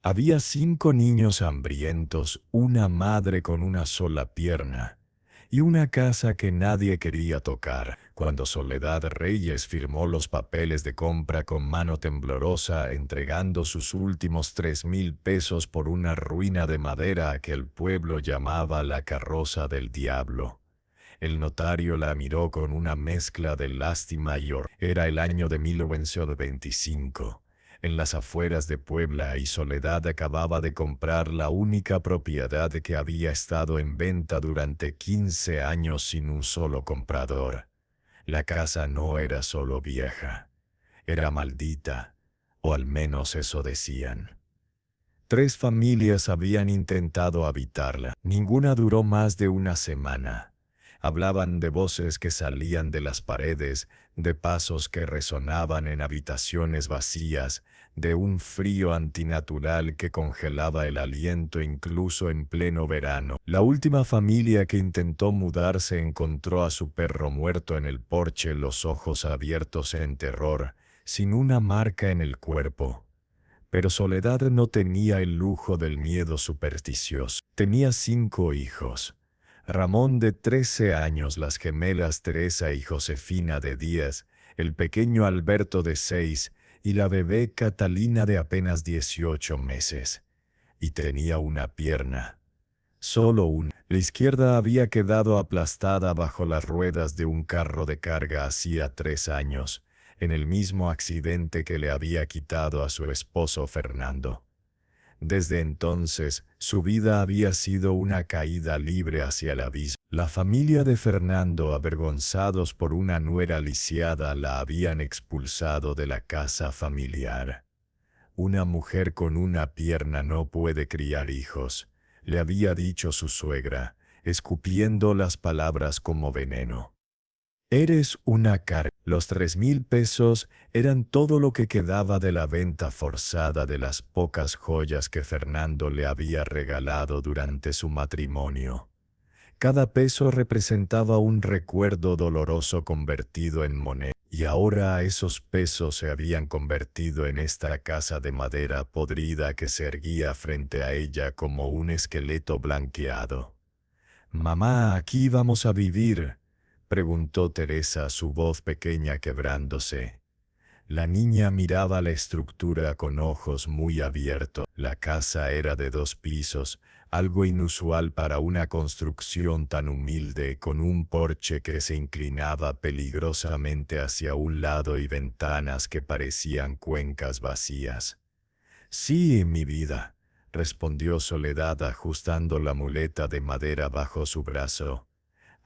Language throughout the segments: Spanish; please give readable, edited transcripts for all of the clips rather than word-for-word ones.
Había 5 niños hambrientos, una madre con una sola pierna, y una casa que nadie quería tocar. Cuando Soledad Reyes firmó los papeles de compra con mano temblorosa, entregando sus últimos 3,000 pesos por una ruina de madera que el pueblo llamaba la carroza del diablo, el notario la miró con una mezcla de lástima y horror. Era el año de 1925. En las afueras de Puebla, y Soledad acababa de comprar la única propiedad que había estado en venta durante 15 años sin un solo comprador. La casa no era solo vieja, era maldita, o al menos eso decían. 3 familias habían intentado habitarla. Ninguna duró más de una semana. Hablaban de voces que salían de las paredes, de pasos que resonaban en habitaciones vacías, de un frío antinatural que congelaba el aliento incluso en pleno verano. La última familia que intentó mudarse encontró a su perro muerto en el porche, los ojos abiertos en terror, sin una marca en el cuerpo. Pero Soledad no tenía el lujo del miedo supersticioso. Tenía 5 hijos. Ramón de 13 años, las gemelas Teresa y Josefina de 10, el pequeño Alberto de 6 y la bebé Catalina de apenas 18 meses. Y tenía una pierna. Solo una. La izquierda había quedado aplastada bajo las ruedas de un carro de carga hacía 3 años, en el mismo accidente que le había quitado a su esposo Fernando. Desde entonces, su vida había sido una caída libre hacia el abismo. La familia de Fernando, avergonzados por una nuera lisiada, la habían expulsado de la casa familiar. Una mujer con una pierna no puede criar hijos, le había dicho su suegra, escupiendo las palabras como veneno. Eres una carga. Los 3,000 pesos eran todo lo que quedaba de la venta forzada de las pocas joyas que Fernando le había regalado durante su matrimonio. Cada peso representaba un recuerdo doloroso convertido en moneda, y ahora esos pesos se habían convertido en esta casa de madera podrida que se erguía frente a ella como un esqueleto blanqueado. «Mamá, ¿aquí vamos a vivir?», preguntó Teresa, su voz pequeña quebrándose. La niña miraba la estructura con ojos muy abiertos. La casa era de 2 pisos, algo inusual para una construcción tan humilde, con un porche que se inclinaba peligrosamente hacia un lado y ventanas que parecían cuencas vacías. «Sí, mi vida», respondió Soledad ajustando la muleta de madera bajo su brazo.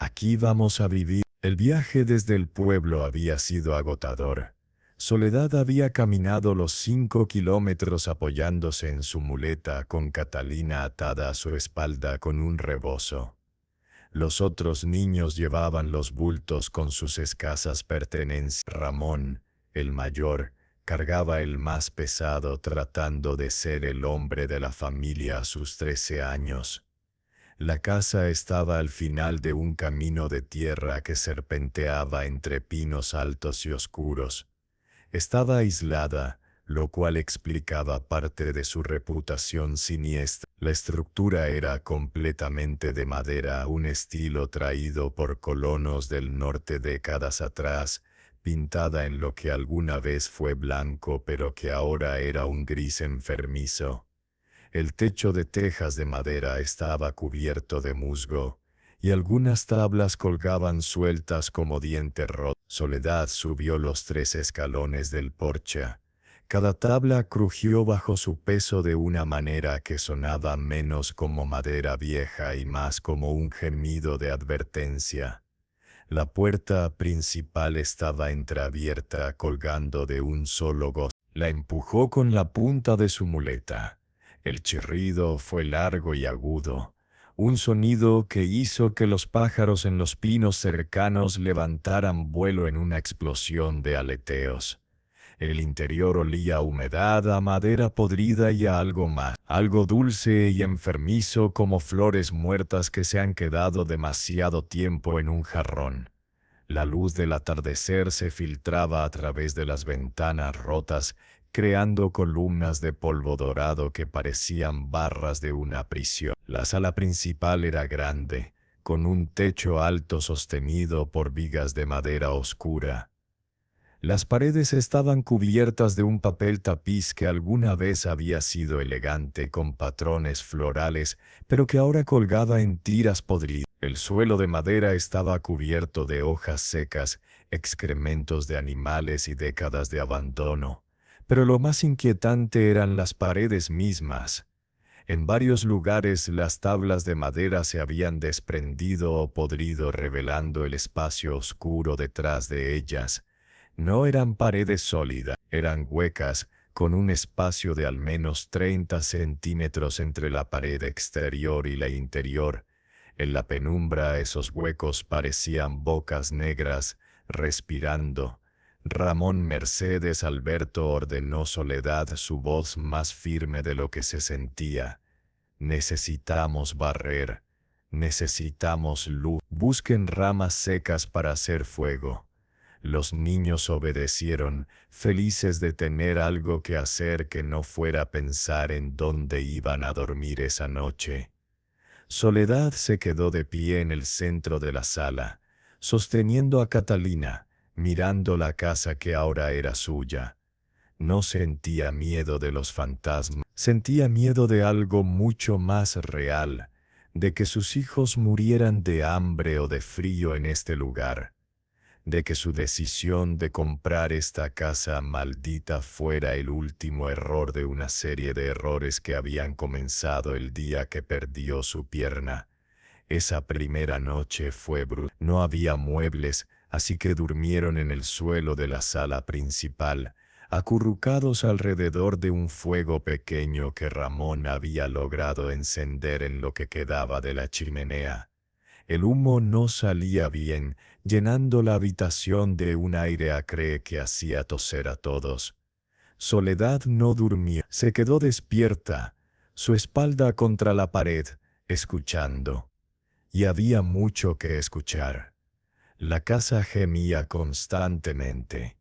«Aquí vamos a vivir». El viaje desde el pueblo había sido agotador. Soledad había caminado los 5 kilómetros apoyándose en su muleta con Catalina atada a su espalda con un rebozo. Los otros niños llevaban los bultos con sus escasas pertenencias. Ramón, el mayor, cargaba el más pesado tratando de ser el hombre de la familia a sus 13 años. La casa estaba al final de un camino de tierra que serpenteaba entre pinos altos y oscuros. Estaba aislada, lo cual explicaba parte de su reputación siniestra. La estructura era completamente de madera, un estilo traído por colonos del norte décadas atrás, pintada en lo que alguna vez fue blanco pero que ahora era un gris enfermizo. El techo de tejas de madera estaba cubierto de musgo, y algunas tablas colgaban sueltas como dientes rotos. Soledad subió los 3 escalones del porche. Cada tabla crujió bajo su peso de una manera que sonaba menos como madera vieja y más como un gemido de advertencia. La puerta principal estaba entreabierta, colgando de un solo gozo. La empujó con la punta de su muleta. El chirrido fue largo y agudo, un sonido que hizo que los pájaros en los pinos cercanos levantaran vuelo en una explosión de aleteos. El interior olía a humedad, a madera podrida y a algo más, algo dulce y enfermizo como flores muertas que se han quedado demasiado tiempo en un jarrón. La luz del atardecer se filtraba a través de las ventanas rotas, creando columnas de polvo dorado que parecían barras de una prisión. La sala principal era grande, con un techo alto sostenido por vigas de madera oscura. Las paredes estaban cubiertas de un papel tapiz que alguna vez había sido elegante con patrones florales, pero que ahora colgaba en tiras podridas. El suelo de madera estaba cubierto de hojas secas, excrementos de animales y décadas de abandono. Pero lo más inquietante eran las paredes mismas. En varios lugares las tablas de madera se habían desprendido o podrido, revelando el espacio oscuro detrás de ellas. No eran paredes sólidas, eran huecas, con un espacio de al menos 30 centímetros entre la pared exterior y la interior. En la penumbra esos huecos parecían bocas negras, respirando. Ramón Mercedes Alberto ordenó Soledad, su voz más firme de lo que se sentía. Necesitamos barrer, necesitamos luz. Busquen ramas secas para hacer fuego. Los niños obedecieron, felices de tener algo que hacer que no fuera pensar en dónde iban a dormir esa noche. Soledad se quedó de pie en el centro de la sala, sosteniendo a Catalina, mirando la casa que ahora era suya. No sentía miedo de los fantasmas, sentía miedo de algo mucho más real, de que sus hijos murieran de hambre o de frío en este lugar, de que su decisión de comprar esta casa maldita fuera el último error de una serie de errores que habían comenzado el día que perdió su pierna. Esa primera noche fue brutal. No había muebles, así que durmieron en el suelo de la sala principal, acurrucados alrededor de un fuego pequeño que Ramón había logrado encender en lo que quedaba de la chimenea. El humo no salía bien, llenando la habitación de un aire acre que hacía toser a todos. Soledad no durmió, se quedó despierta, su espalda contra la pared, escuchando. Y había mucho que escuchar. La casa gemía constantemente.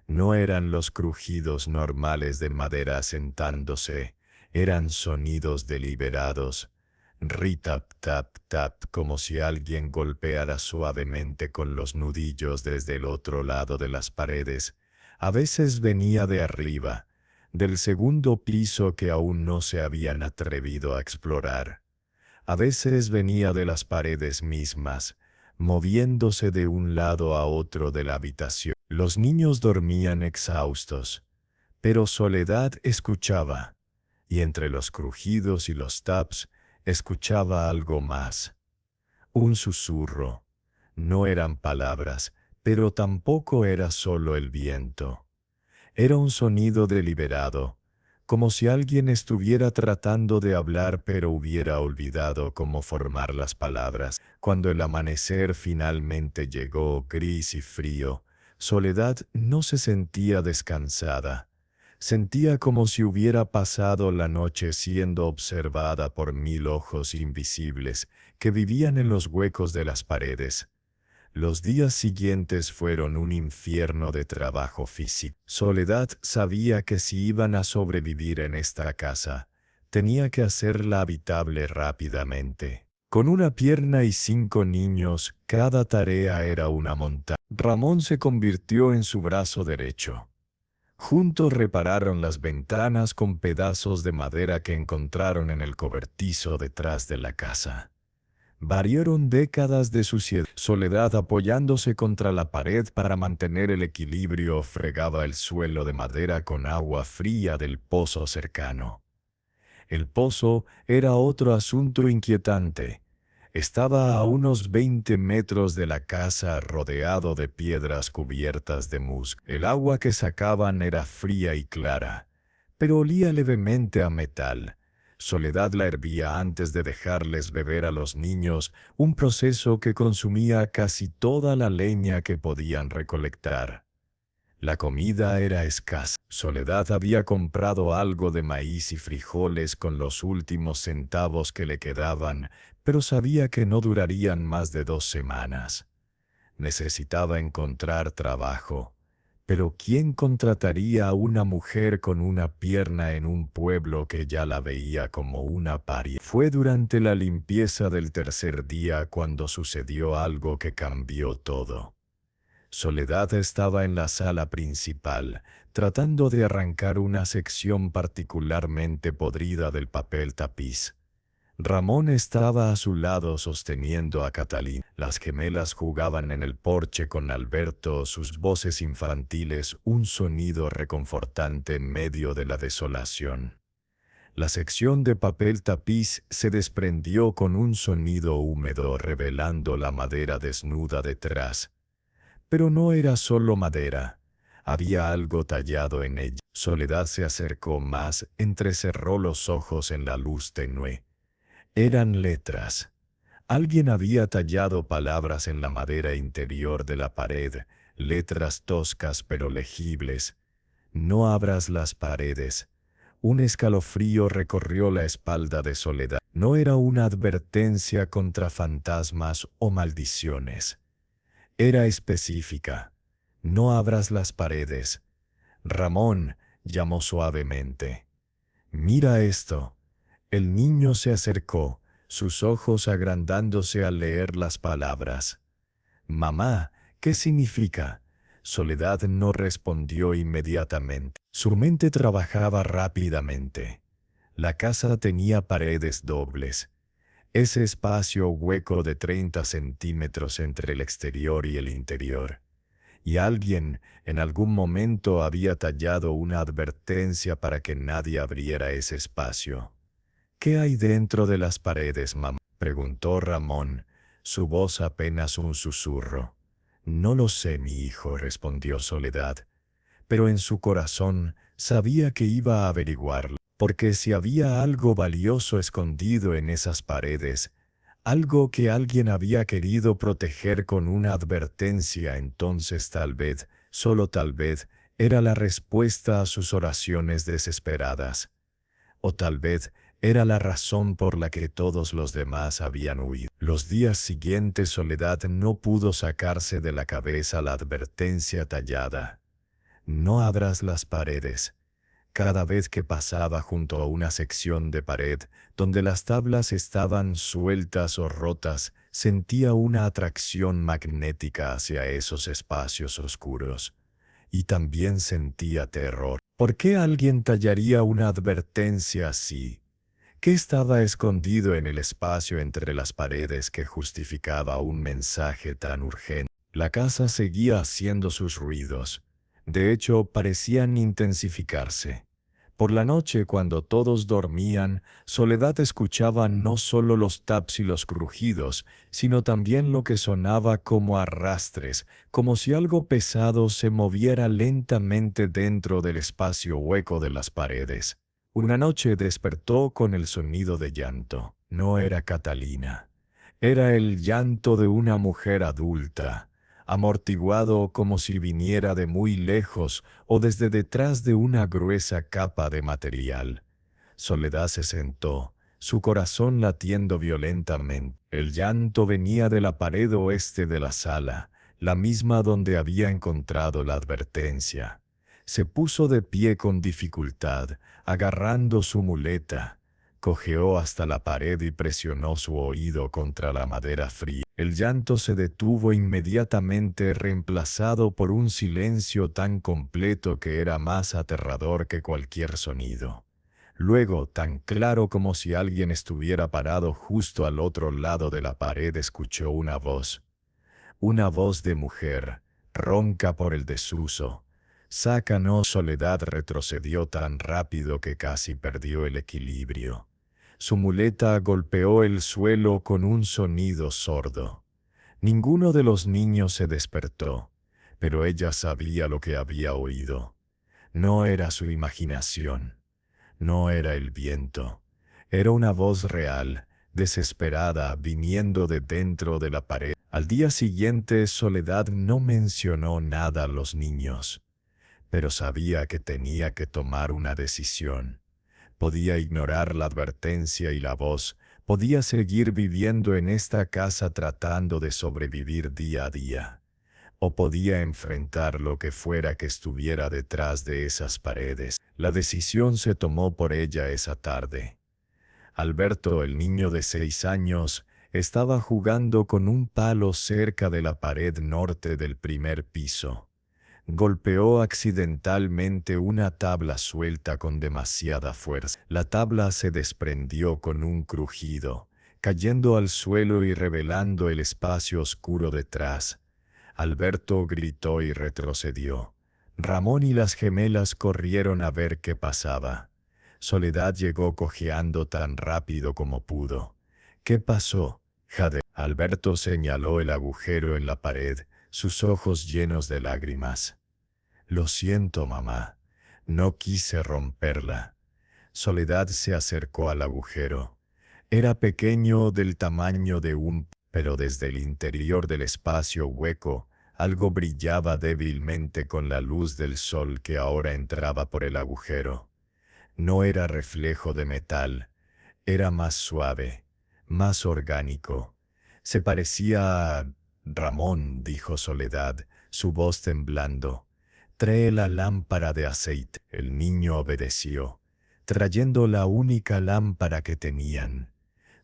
No eran los crujidos normales de madera asentándose, eran sonidos deliberados. Ritap, tap, tap, como si alguien golpeara suavemente con los nudillos desde el otro lado de las paredes. A veces venía de arriba, del segundo piso que aún no se habían atrevido a explorar. A veces venía de las paredes mismas, moviéndose de un lado a otro de la habitación. Los niños dormían exhaustos, pero Soledad escuchaba, y entre los crujidos y los taps, escuchaba algo más. Un susurro. No eran palabras, pero tampoco era solo el viento. Era un sonido deliberado, como si alguien estuviera tratando de hablar pero hubiera olvidado cómo formar las palabras. Cuando el amanecer finalmente llegó, gris y frío, Soledad no se sentía descansada. Sentía como si hubiera pasado la noche siendo observada por 1000 ojos invisibles que vivían en los huecos de las paredes. Los días siguientes fueron un infierno de trabajo físico. Soledad sabía que si iban a sobrevivir en esta casa, tenía que hacerla habitable rápidamente. Con una pierna y 5 niños, cada tarea era una montaña. Ramón se convirtió en su brazo derecho. Juntos repararon las ventanas con pedazos de madera que encontraron en el cobertizo detrás de la casa. Barrieron décadas de suciedad. Soledad, apoyándose contra la pared para mantener el equilibrio, fregaba el suelo de madera con agua fría del pozo cercano. El pozo era otro asunto inquietante. Estaba a unos 20 metros de la casa, rodeado de piedras cubiertas de musgo. El agua que sacaban era fría y clara, pero olía levemente a metal. Soledad la hervía antes de dejarles beber a los niños, un proceso que consumía casi toda la leña que podían recolectar. La comida era escasa. Soledad había comprado algo de maíz y frijoles con los últimos centavos que le quedaban, pero sabía que no durarían más de 2 semanas. Necesitaba encontrar trabajo, Pero ¿quién contrataría a una mujer con una pierna en un pueblo que ya la veía como una paria? Fue durante la limpieza del tercer día cuando sucedió algo que cambió todo. Soledad estaba en la sala principal, tratando de arrancar una sección particularmente podrida del papel tapiz. Ramón estaba a su lado sosteniendo a Catalina. Las gemelas jugaban en el porche con Alberto, sus voces infantiles, un sonido reconfortante en medio de la desolación. La sección de papel tapiz se desprendió con un sonido húmedo revelando la madera desnuda detrás. Pero no era solo madera. Había algo tallado en ella. Soledad se acercó más, entrecerró los ojos en la luz tenue. Eran letras. Alguien había tallado palabras en la madera interior de la pared, letras toscas pero legibles. No abras las paredes. Un escalofrío recorrió la espalda de Soledad. No era una advertencia contra fantasmas o maldiciones. Era específica. No abras las paredes. Ramón, llamó suavemente. Mira esto. El niño se acercó, sus ojos agrandándose al leer las palabras. Mamá, ¿qué significa? Soledad no respondió inmediatamente. Su mente trabajaba rápidamente. La casa tenía paredes dobles. Ese espacio hueco de 30 centímetros entre el exterior y el interior. Y alguien, en algún momento, había tallado una advertencia para que nadie abriera ese espacio. ¿Qué hay dentro de las paredes, mamá?, preguntó Ramón, su voz apenas un susurro. No lo sé, mi hijo, respondió Soledad, pero en su corazón sabía que iba a averiguarlo, porque si había algo valioso escondido en esas paredes, algo que alguien había querido proteger con una advertencia, entonces tal vez, solo tal vez, era la respuesta a sus oraciones desesperadas. O tal vez era la razón por la que todos los demás habían huido. Los días siguientes Soledad no pudo sacarse de la cabeza la advertencia tallada. No abras las paredes. Cada vez que pasaba junto a una sección de pared donde las tablas estaban sueltas o rotas, sentía una atracción magnética hacia esos espacios oscuros. Y también sentía terror. ¿Por qué alguien tallaría una advertencia así? ¿Qué estaba escondido en el espacio entre las paredes que justificaba un mensaje tan urgente? La casa seguía haciendo sus ruidos. De hecho, parecían intensificarse. Por la noche, cuando todos dormían, Soledad escuchaba no solo los taps y los crujidos, sino también lo que sonaba como arrastres, como si algo pesado se moviera lentamente dentro del espacio hueco de las paredes. Una noche despertó con el sonido de llanto. No era Catalina. Era el llanto de una mujer adulta, amortiguado como si viniera de muy lejos o desde detrás de una gruesa capa de material. Soledad se sentó, su corazón latiendo violentamente. El llanto venía de la pared oeste de la sala, la misma donde había encontrado la advertencia. Se puso de pie con dificultad, agarrando su muleta. Cojeó hasta la pared y presionó su oído contra la madera fría. El llanto se detuvo inmediatamente, reemplazado por un silencio tan completo que era más aterrador que cualquier sonido. Luego, tan claro como si alguien estuviera parado justo al otro lado de la pared, escuchó una voz. Una voz de mujer, ronca por el desuso. Sácanos. Soledad retrocedió tan rápido que casi perdió el equilibrio. Su muleta golpeó el suelo con un sonido sordo. Ninguno de los niños se despertó, pero ella sabía lo que había oído. No era su imaginación, no era el viento. Era una voz real, desesperada, viniendo de dentro de la pared. Al día siguiente, Soledad no mencionó nada a los niños, pero sabía que tenía que tomar una decisión. Podía ignorar la advertencia y la voz, podía seguir viviendo en esta casa tratando de sobrevivir día a día. o podía enfrentar lo que fuera que estuviera detrás de esas paredes. La decisión se tomó por ella esa tarde. Alberto, el niño de 6 años, estaba jugando con un palo cerca de la pared norte del primer piso. Golpeó accidentalmente una tabla suelta con demasiada fuerza. La tabla se desprendió con un crujido, cayendo al suelo y revelando el espacio oscuro detrás. Alberto gritó y retrocedió. Ramón y las gemelas corrieron a ver qué pasaba. Soledad llegó cojeando tan rápido como pudo. ¿Qué pasó, Jade? Alberto señaló el agujero en la pared, sus ojos llenos de lágrimas. Lo siento, mamá. No quise romperla. Soledad se acercó al agujero. Era pequeño, del tamaño de pero desde el interior del espacio hueco, algo brillaba débilmente con la luz del sol que ahora entraba por el agujero. No era reflejo de metal, era más suave, más orgánico. Se parecía a Ramón, dijo Soledad, su voz temblando. Trae la lámpara de aceite. El niño obedeció, trayendo la única lámpara que tenían.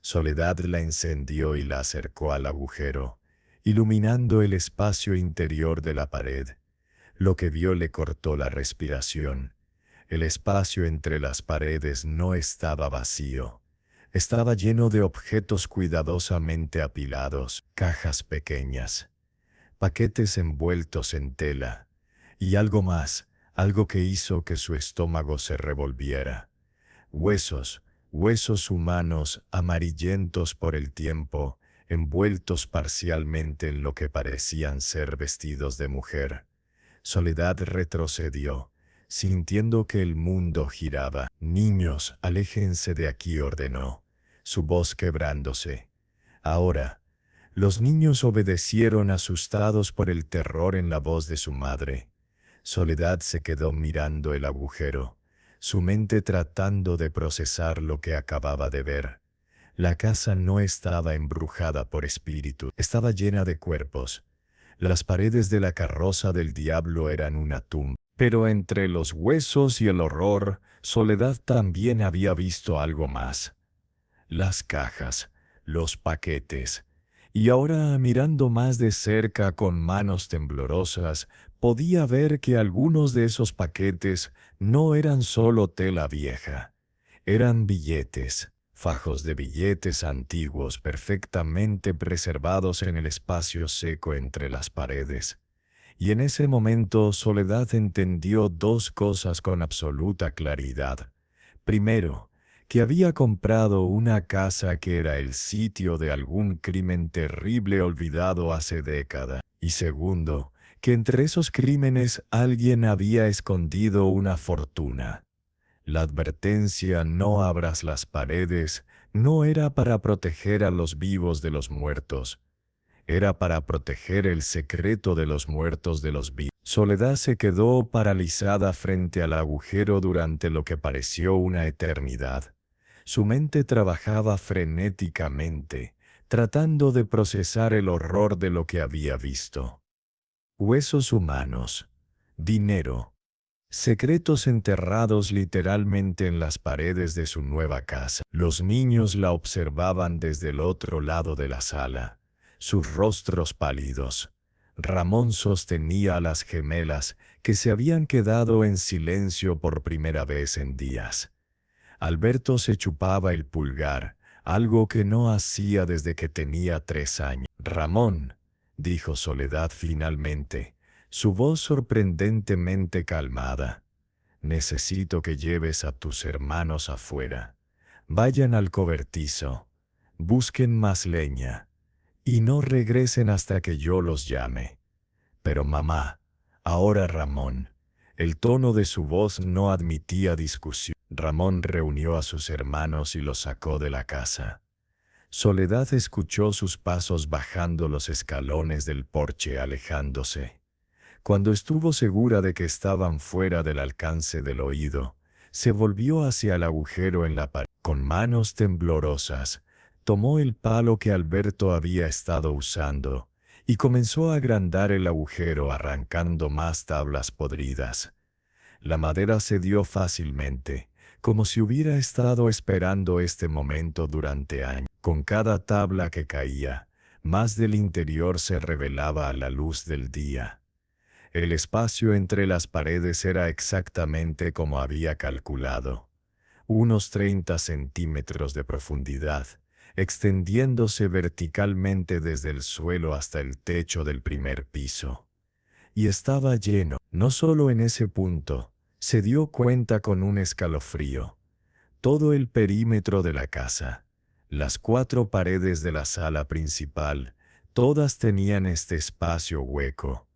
Soledad la encendió y la acercó al agujero, iluminando el espacio interior de la pared. Lo que vio le cortó la respiración. El espacio entre las paredes no estaba vacío. Estaba lleno de objetos cuidadosamente apilados, cajas pequeñas, paquetes envueltos en tela, y algo más, algo que hizo que su estómago se revolviera. Huesos humanos amarillentos por el tiempo, envueltos parcialmente en lo que parecían ser vestidos de mujer. Soledad retrocedió, sintiendo que el mundo giraba. «Niños, aléjense de aquí», ordenó, su voz quebrándose. Ahora, los niños obedecieron asustados por el terror en la voz de su madre. Soledad se quedó mirando el agujero, su mente tratando de procesar lo que acababa de ver. La casa no estaba embrujada por espíritus, estaba llena de cuerpos. Las paredes de la carroza del diablo eran una tumba. Pero entre los huesos y el horror, Soledad también había visto algo más. Las cajas, los paquetes. Y ahora, mirando más de cerca con manos temblorosas, podía ver que algunos de esos paquetes no eran solo tela vieja. Eran billetes, fajos de billetes antiguos perfectamente preservados en el espacio seco entre las paredes. Y en ese momento Soledad entendió dos cosas con absoluta claridad. Primero, que había comprado una casa que era el sitio de algún crimen terrible olvidado hace décadas. Y segundo, que entre esos crímenes alguien había escondido una fortuna. La advertencia «no abras las paredes» no era para proteger a los vivos de los muertos. Era para proteger el secreto de los muertos de los vivos. Soledad se quedó paralizada frente al agujero durante lo que pareció una eternidad. Su mente trabajaba frenéticamente, tratando de procesar el horror de lo que había visto. Huesos humanos, dinero, secretos enterrados literalmente en las paredes de su nueva casa. Los niños la observaban desde el otro lado de la sala, sus rostros pálidos. Ramón sostenía a las gemelas que se habían quedado en silencio por primera vez en días. Alberto se chupaba el pulgar, algo que no hacía desde que tenía 3 años. «Ramón», dijo Soledad finalmente, su voz sorprendentemente calmada, «necesito que lleves a tus hermanos afuera. Vayan al cobertizo, busquen más leña, y no regresen hasta que yo los llame». «Pero mamá», ahora Ramón. El tono de su voz no admitía discusión. Ramón reunió a sus hermanos y los sacó de la casa. Soledad escuchó sus pasos bajando los escalones del porche, alejándose. Cuando estuvo segura de que estaban fuera del alcance del oído, se volvió hacia el agujero en la pared. Con manos temblorosas, tomó el palo que Alberto había estado usando y comenzó a agrandar el agujero arrancando más tablas podridas. La madera cedió fácilmente, como si hubiera estado esperando este momento durante años. Con cada tabla que caía, más del interior se revelaba a la luz del día. El espacio entre las paredes era exactamente como había calculado, unos 30 centímetros de profundidad, extendiéndose verticalmente desde el suelo hasta el techo del primer piso. Y estaba lleno. No solo en ese punto, se dio cuenta con un escalofrío. Todo el perímetro de la casa, las 4 paredes de la sala principal, todas tenían este espacio hueco.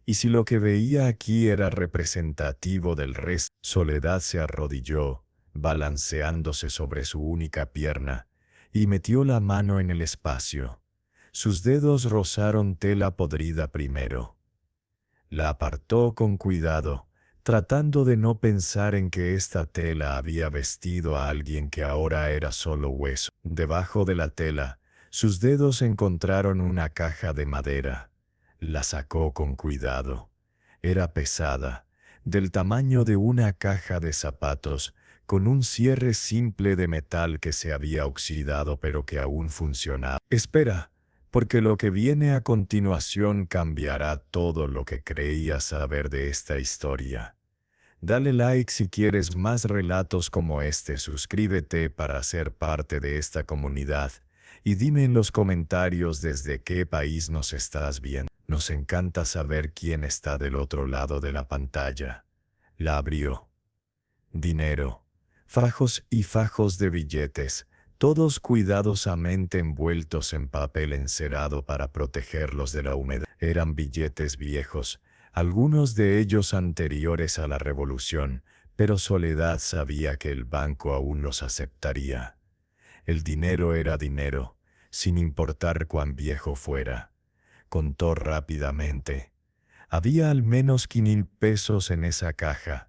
Y si lo que veía aquí era representativo del resto, Soledad se arrodilló, balanceándose sobre su única pierna, y metió la mano en el espacio. Sus dedos rozaron tela podrida primero. La apartó con cuidado, tratando de no pensar en que esta tela había vestido a alguien que ahora era solo hueso. Debajo de la tela, sus dedos encontraron una caja de madera. La sacó con cuidado. Era pesada, del tamaño de una caja de zapatos, con un cierre simple de metal que se había oxidado pero que aún funcionaba. Espera, porque lo que viene a continuación cambiará todo lo que creías saber de esta historia. Dale like si quieres más relatos como este, suscríbete para ser parte de esta comunidad y dime en los comentarios desde qué país nos estás viendo. Nos encanta saber quién está del otro lado de la pantalla. La abrió. Dinero. Fajos y fajos de billetes, todos cuidadosamente envueltos en papel encerado para protegerlos de la humedad. Eran billetes viejos, algunos de ellos anteriores a la revolución, pero Soledad sabía que el banco aún los aceptaría. El dinero era dinero, sin importar cuán viejo fuera. Contó rápidamente. Había al menos 5,000 pesos en esa caja.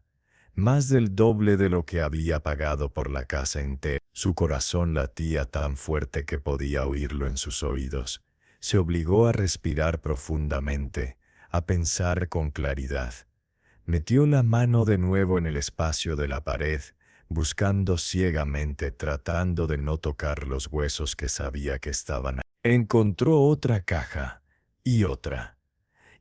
Más del doble de lo que había pagado por la casa entera. Su corazón latía tan fuerte que podía oírlo en sus oídos. Se obligó a respirar profundamente, a pensar con claridad. Metió la mano de nuevo en el espacio de la pared, buscando ciegamente, tratando de no tocar los huesos que sabía que estaban ahí. Encontró otra caja, y otra.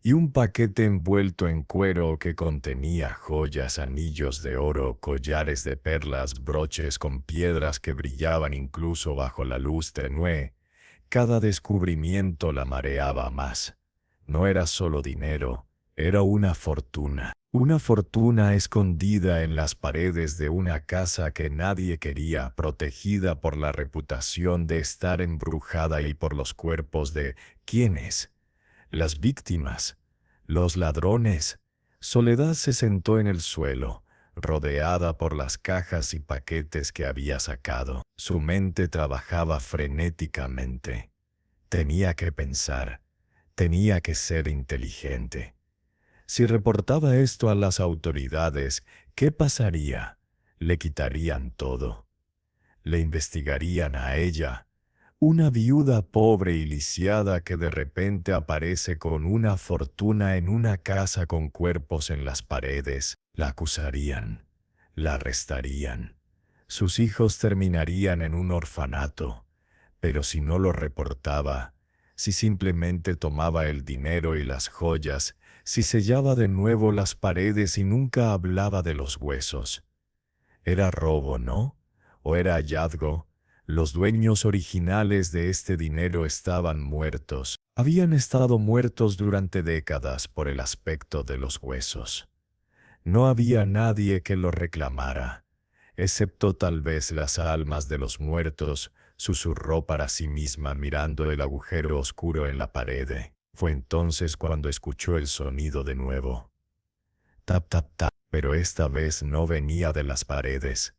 Y un paquete envuelto en cuero que contenía joyas, anillos de oro, collares de perlas, broches con piedras que brillaban incluso bajo la luz tenue. Cada descubrimiento la mareaba más. No era solo dinero, era una fortuna. Una fortuna escondida en las paredes de una casa que nadie quería, protegida por la reputación de estar embrujada y por los cuerpos de ¿quiénes? Las víctimas, los ladrones. Soledad se sentó en el suelo, rodeada por las cajas y paquetes que había sacado. Su mente trabajaba frenéticamente. Tenía que pensar, tenía que ser inteligente. Si reportaba esto a las autoridades, ¿qué pasaría? Le quitarían todo. Le investigarían a ella. Una viuda pobre y lisiada que de repente aparece con una fortuna en una casa con cuerpos en las paredes. La acusarían, la arrestarían. Sus hijos terminarían en un orfanato. Pero si no lo reportaba, si simplemente tomaba el dinero y las joyas, si sellaba de nuevo las paredes y nunca hablaba de los huesos. Era robo, ¿no? ¿O era hallazgo? Los dueños originales de este dinero estaban muertos. Habían estado muertos durante décadas por el aspecto de los huesos. No había nadie que lo reclamara, excepto tal vez las almas de los muertos, susurró para sí misma mirando el agujero oscuro en la pared. Fue entonces cuando escuchó el sonido de nuevo. Tap, tap, tap, pero esta vez no venía de las paredes.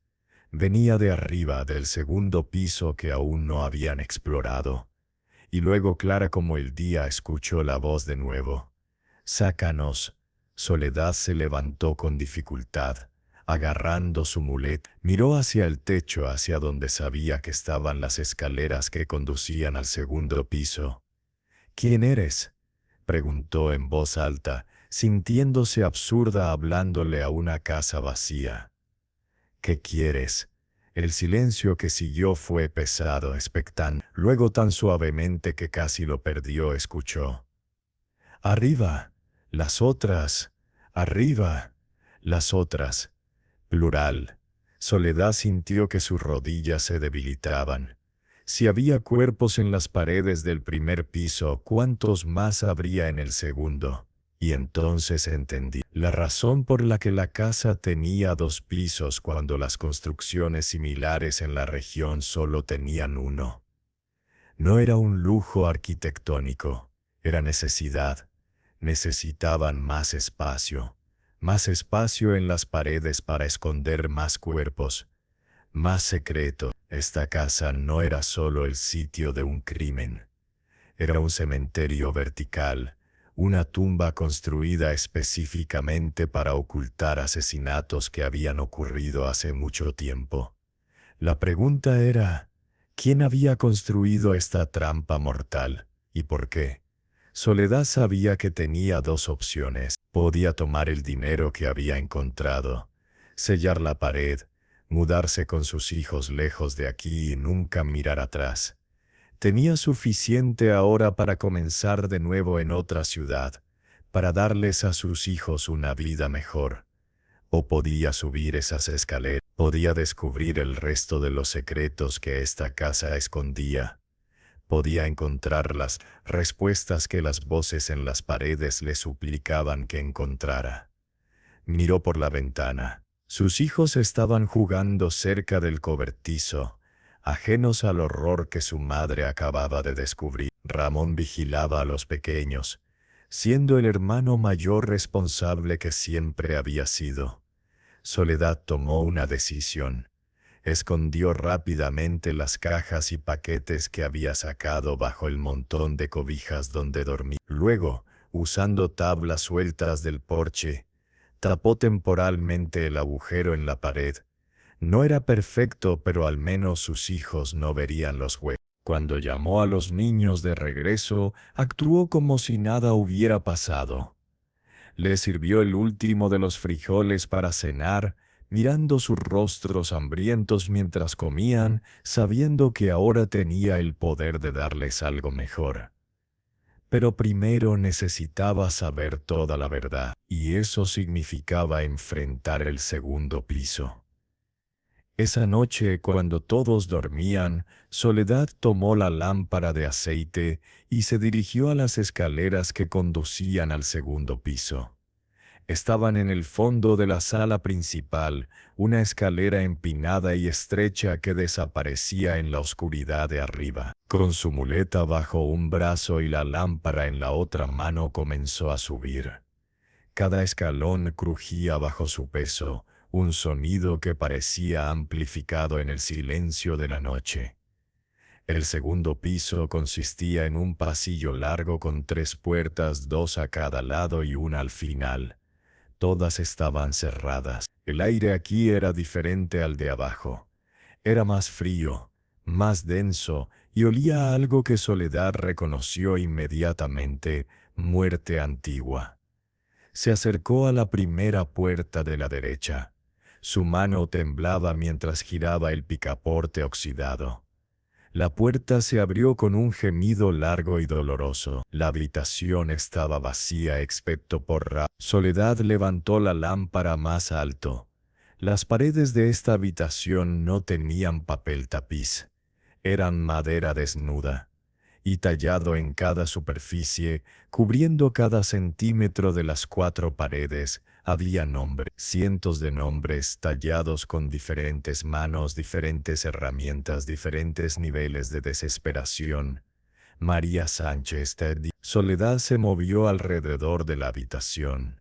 Venía de arriba, del segundo piso que aún no habían explorado. Y luego, clara como el día, escuchó la voz de nuevo. «Sácanos». Soledad se levantó con dificultad, agarrando su muleta. Miró hacia el techo, hacia donde sabía que estaban las escaleras que conducían al segundo piso. «¿Quién eres?». preguntó en voz alta, sintiéndose absurda hablándole a una casa vacía. ¿Qué quieres? El silencio que siguió fue pesado, expectante. Luego tan suavemente que casi lo perdió, escuchó. Arriba, las otras, arriba, las otras. Plural. Soledad sintió que sus rodillas se debilitaban. Si había cuerpos en las paredes del primer piso, ¿cuántos más habría en el segundo? Y entonces entendí la razón por la que la casa tenía 2 pisos cuando las construcciones similares en la región solo tenían uno. No era un lujo arquitectónico, era necesidad. Necesitaban más espacio en las paredes para esconder más cuerpos, más secreto. Esta casa no era solo el sitio de un crimen, era un cementerio vertical, una tumba construida específicamente para ocultar asesinatos que habían ocurrido hace mucho tiempo. La pregunta era, ¿quién había construido esta trampa mortal y por qué? Soledad sabía que tenía 2 opciones. Podía tomar el dinero que había encontrado, sellar la pared, mudarse con sus hijos lejos de aquí y nunca mirar atrás. Tenía suficiente ahora para comenzar de nuevo en otra ciudad, para darles a sus hijos una vida mejor. O podía subir esas escaleras, podía descubrir el resto de los secretos que esta casa escondía. Podía encontrar las respuestas que las voces en las paredes le suplicaban que encontrara. Miró por la ventana. Sus hijos estaban jugando cerca del cobertizo, ajenos al horror que su madre acababa de descubrir. Ramón vigilaba a los pequeños, siendo el hermano mayor responsable que siempre había sido. Soledad tomó una decisión. Escondió rápidamente las cajas y paquetes que había sacado bajo el montón de cobijas donde dormía. Luego, usando tablas sueltas del porche, tapó temporalmente el agujero en la pared. No era perfecto, pero al menos sus hijos no verían los huecos. Cuando llamó a los niños de regreso, actuó como si nada hubiera pasado. Les sirvió el último de los frijoles para cenar, mirando sus rostros hambrientos mientras comían, sabiendo que ahora tenía el poder de darles algo mejor. Pero primero necesitaba saber toda la verdad, y eso significaba enfrentar el segundo piso. Esa noche, cuando todos dormían, Soledad tomó la lámpara de aceite y se dirigió a las escaleras que conducían al segundo piso. Estaban en el fondo de la sala principal, una escalera empinada y estrecha que desaparecía en la oscuridad de arriba. Con su muleta bajo un brazo y la lámpara en la otra mano comenzó a subir. Cada escalón crujía bajo su peso, un sonido que parecía amplificado en el silencio de la noche. El segundo piso consistía en un pasillo largo con 3 puertas, 2 a cada lado y una al final. Todas estaban cerradas. El aire aquí era diferente al de abajo. Era más frío, más denso y olía a algo que Soledad reconoció inmediatamente: muerte antigua. Se acercó a la primera puerta de la derecha. Su mano temblaba mientras giraba el picaporte oxidado. La puerta se abrió con un gemido largo y doloroso. La habitación estaba vacía excepto por Ra. Soledad levantó la lámpara más alto. Las paredes de esta habitación no tenían papel tapiz. Eran madera desnuda. Y tallado en cada superficie, cubriendo cada centímetro de las 4 paredes, había nombres, cientos de nombres tallados con diferentes manos, diferentes herramientas, diferentes niveles de desesperación. María Sánchez Teddy. Soledad se movió alrededor de la habitación,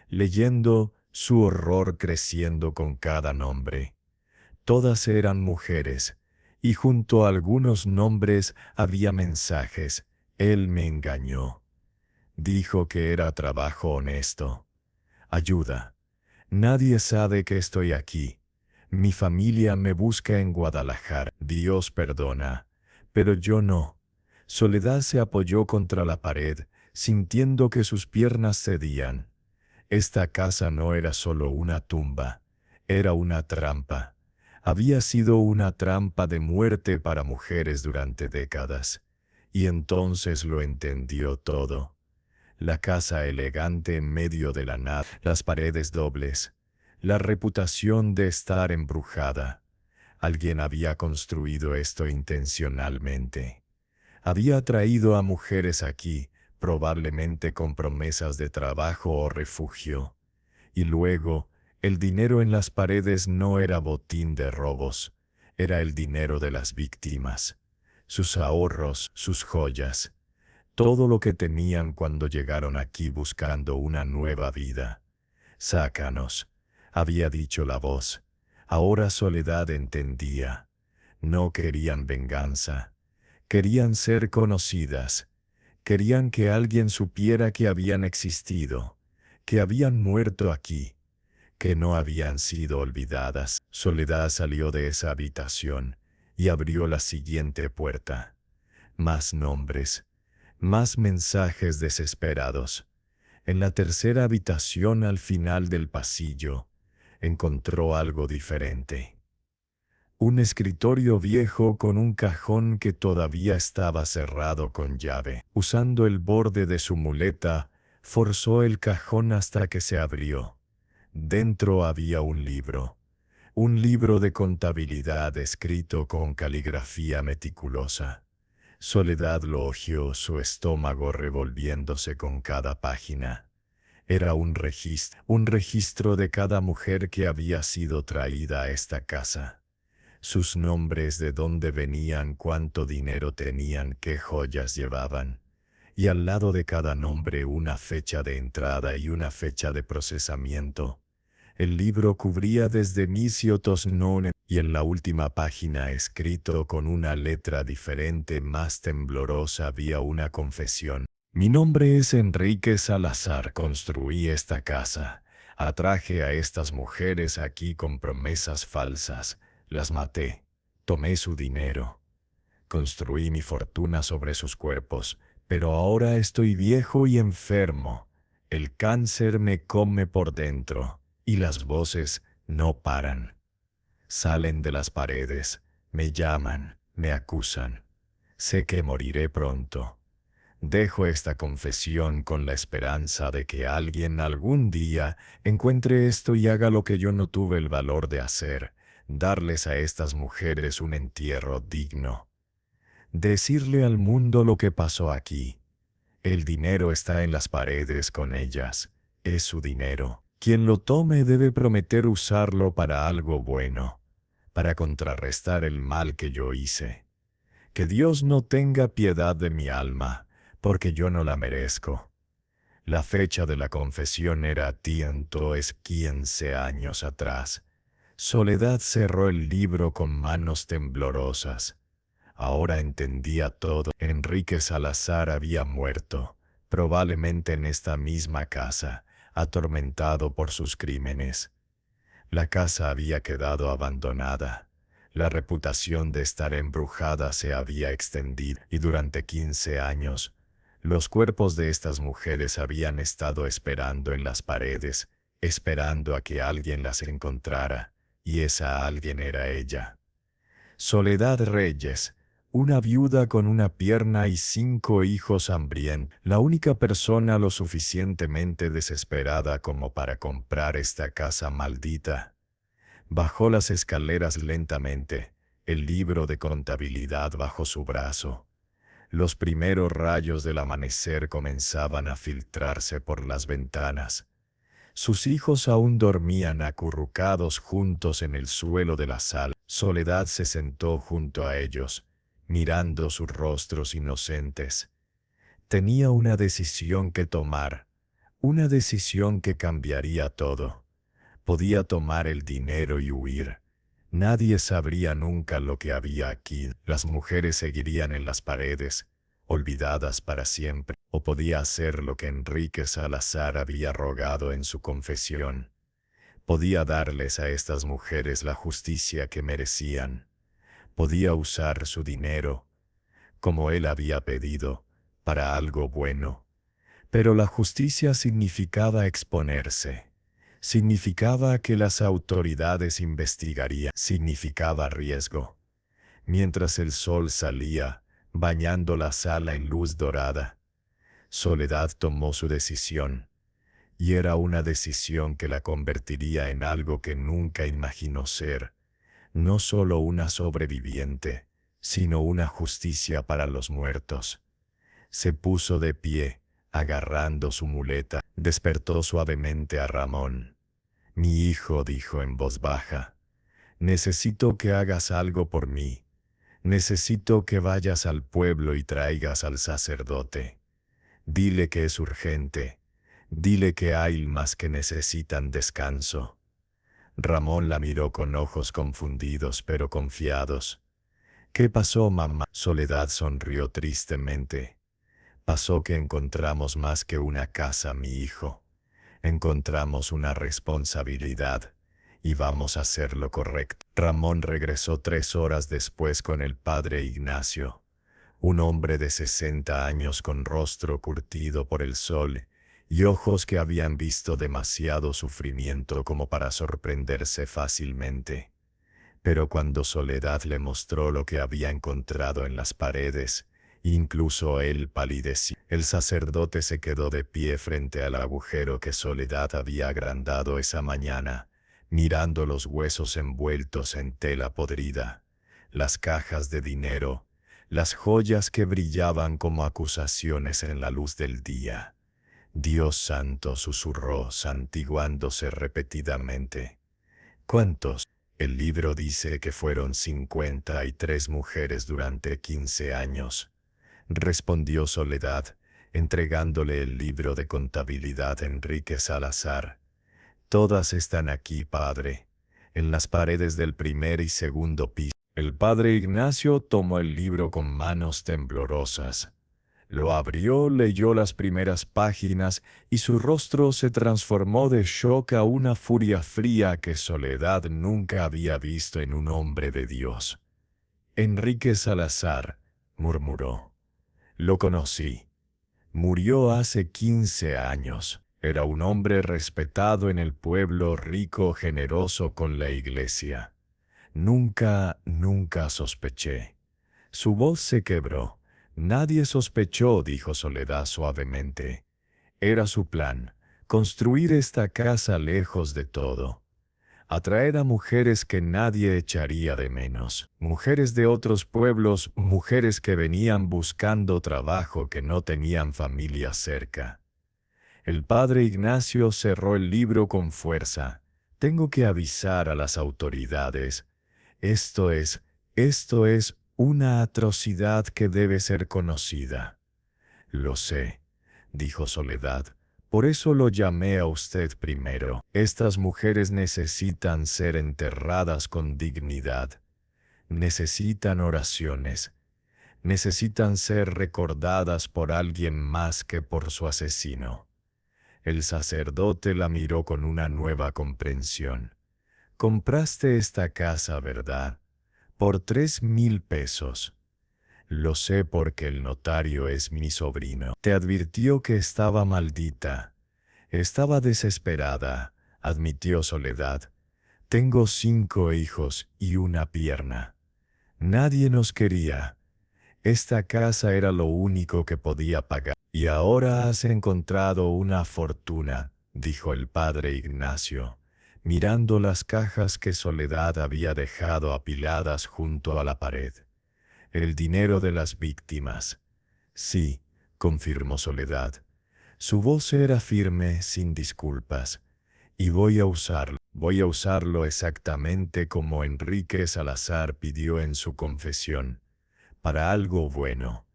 leyendo, su horror creciendo con cada nombre. Todas eran mujeres, y junto a algunos nombres había mensajes. Él me engañó. Dijo que era trabajo honesto. Ayuda. Nadie sabe que estoy aquí. Mi familia me busca en Guadalajara. Dios perdona. Pero yo no. Soledad se apoyó contra la pared, sintiendo que sus piernas cedían. Esta casa no era solo una tumba, era una trampa. Había sido una trampa de muerte para mujeres durante décadas. Y entonces lo entendió todo. La casa elegante en medio de la nada, las paredes dobles, la reputación de estar embrujada. Alguien había construido esto intencionalmente. Había traído a mujeres aquí, probablemente con promesas de trabajo o refugio. Y luego, el dinero en las paredes no era botín de robos, era el dinero de las víctimas, sus ahorros, sus joyas, todo lo que tenían cuando llegaron aquí buscando una nueva vida. Sácanos, había dicho la voz. Ahora Soledad entendía. No querían venganza. Querían ser conocidas. Querían que alguien supiera que habían existido, que habían muerto aquí, que no habían sido olvidadas. Soledad salió de esa habitación y abrió la siguiente puerta. Más nombres, más mensajes desesperados. En la tercera habitación al final del pasillo, encontró algo diferente. Un escritorio viejo con un cajón que todavía estaba cerrado con llave. Usando el borde de su muleta, forzó el cajón hasta que se abrió. Dentro había un libro de contabilidad escrito con caligrafía meticulosa. Soledad lo hojeó, su estómago revolviéndose con cada página. Era un registro de cada mujer que había sido traída a esta casa. Sus nombres, de dónde venían, cuánto dinero tenían, qué joyas llevaban. Y al lado de cada nombre una fecha de entrada y una fecha de procesamiento. El libro cubría desde Misio Tosnone y en la última página, escrito con una letra diferente más temblorosa, había una confesión. Mi nombre es Enrique Salazar, construí esta casa. Atraje a estas mujeres aquí con promesas falsas. Las maté, tomé su dinero, construí mi fortuna sobre sus cuerpos, pero ahora estoy viejo y enfermo. El cáncer me come por dentro, y las voces no paran. Salen de las paredes, me llaman, me acusan. Sé que moriré pronto. Dejo esta confesión con la esperanza de que alguien algún día encuentre esto y haga lo que yo no tuve el valor de hacer. Darles a estas mujeres un entierro digno. Decirle al mundo lo que pasó aquí. El dinero está en las paredes con ellas. Es su dinero. Quien lo tome debe prometer usarlo para algo bueno, para contrarrestar el mal que yo hice. Que Dios no tenga piedad de mi alma, porque yo no la merezco. La fecha de la confesión era 15 años atrás. Soledad cerró el libro con manos temblorosas. Ahora entendía todo. Enrique Salazar había muerto, probablemente en esta misma casa, atormentado por sus crímenes. La casa había quedado abandonada. La reputación de estar embrujada se había extendido y durante 15 años, los cuerpos de estas mujeres habían estado esperando en las paredes, esperando a que alguien las encontrara. Y esa alguien era ella. Soledad Reyes, una viuda con una pierna y 5 hijos hambrientos, la única persona lo suficientemente desesperada como para comprar esta casa maldita. Bajó las escaleras lentamente, el libro de contabilidad bajo su brazo. Los primeros rayos del amanecer comenzaban a filtrarse por las ventanas. Sus hijos aún dormían acurrucados juntos en el suelo de la sala. Soledad se sentó junto a ellos, mirando sus rostros inocentes. Tenía una decisión que tomar, una decisión que cambiaría todo. Podía tomar el dinero y huir. Nadie sabría nunca lo que había aquí. Las mujeres seguirían en las paredes, olvidadas para siempre, o podía hacer lo que Enrique Salazar había rogado en su confesión. Podía darles a estas mujeres la justicia que merecían. Podía usar su dinero, como él había pedido, para algo bueno, Pero la justicia significaba exponerse. Significaba que las autoridades investigarían. Significaba riesgo. Mientras el sol salía, bañando la sala en luz dorada, Soledad tomó su decisión. Y era una decisión que la convertiría en algo que nunca imaginó ser. No solo una sobreviviente, sino una justicia para los muertos. Se puso de pie, agarrando su muleta. Despertó suavemente a Ramón. Mi hijo, dijo en voz baja, necesito que hagas algo por mí. Necesito que vayas al pueblo y traigas al sacerdote. Dile que es urgente. Dile que hay almas que necesitan descanso. Ramón la miró con ojos confundidos pero confiados. ¿Qué pasó, mamá? Soledad sonrió tristemente. Pasó que encontramos más que una casa, mi hijo. Encontramos una responsabilidad y vamos a hacer lo correcto. Ramón regresó 3 horas después con el padre Ignacio, un hombre de 60 años con rostro curtido por el sol y ojos que habían visto demasiado sufrimiento como para sorprenderse fácilmente. Pero cuando Soledad le mostró lo que había encontrado en las paredes, incluso él palideció. El sacerdote se quedó de pie frente al agujero que Soledad había agrandado esa mañana, mirando los huesos envueltos en tela podrida, las cajas de dinero, las joyas que brillaban como acusaciones en la luz del día. Dios santo, susurró, santiguándose repetidamente. ¿Cuántos? El libro dice que fueron 53 mujeres durante 15 años. Respondió Soledad, entregándole el libro de contabilidad a Enrique Salazar. Todas están aquí, padre, en las paredes del primer y segundo piso. El padre Ignacio tomó el libro con manos temblorosas. Lo abrió, leyó las primeras páginas y su rostro se transformó de shock a una furia fría que Soledad nunca había visto en un hombre de Dios. Enrique Salazar, murmuró. Lo conocí. Murió hace 15 años. Era un hombre respetado en el pueblo, rico, generoso con la iglesia. Nunca sospeché. Su voz se quebró. Nadie sospechó, dijo Soledad suavemente. Era su plan, construir esta casa lejos de todo. Atraer a mujeres que nadie echaría de menos. Mujeres de otros pueblos, mujeres que venían buscando trabajo, que no tenían familia cerca. El padre Ignacio cerró el libro con fuerza. Tengo que avisar a las autoridades. Esto es una atrocidad que debe ser conocida. Lo sé, dijo Soledad. Por eso lo llamé a usted primero. Estas mujeres necesitan ser enterradas con dignidad. Necesitan oraciones. Necesitan ser recordadas por alguien más que por su asesino. El sacerdote la miró con una nueva comprensión. Compraste esta casa, ¿verdad? Por 3,000 pesos. Lo sé porque el notario es mi sobrino. Te advirtió que estaba maldita. Estaba desesperada, admitió Soledad. Tengo 5 hijos y una pierna. Nadie nos quería. Esta casa era lo único que podía pagar. Y ahora has encontrado una fortuna, dijo el padre Ignacio, mirando las cajas que Soledad había dejado apiladas junto a la pared. El dinero de las víctimas. Sí, confirmó Soledad. Su voz era firme, sin disculpas. Y voy a usarlo exactamente como Enrique Salazar pidió en su confesión, para algo bueno,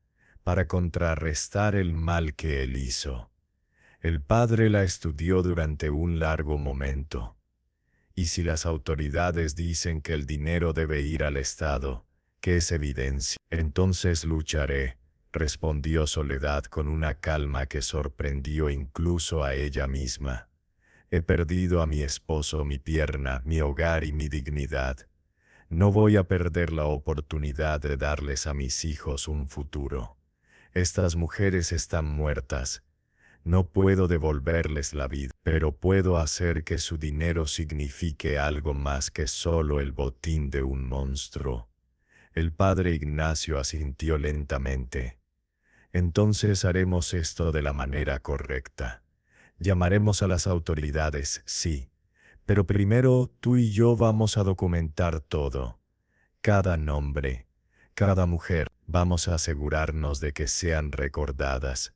para contrarrestar el mal que él hizo. El padre la estudió durante un largo momento. Y si las autoridades dicen que el dinero debe ir al Estado, que es evidencia, entonces lucharé, respondió Soledad con una calma que sorprendió incluso a ella misma. He perdido a mi esposo, mi pierna, mi hogar y mi dignidad. No voy a perder la oportunidad de darles a mis hijos un futuro. Estas mujeres están muertas. No puedo devolverles la vida, pero puedo hacer que su dinero signifique algo más que solo el botín de un monstruo. El padre Ignacio asintió lentamente. Entonces haremos esto de la manera correcta. Llamaremos a las autoridades, sí. Pero primero tú y yo vamos a documentar todo. Cada nombre, cada mujer, vamos a asegurarnos de que sean recordadas.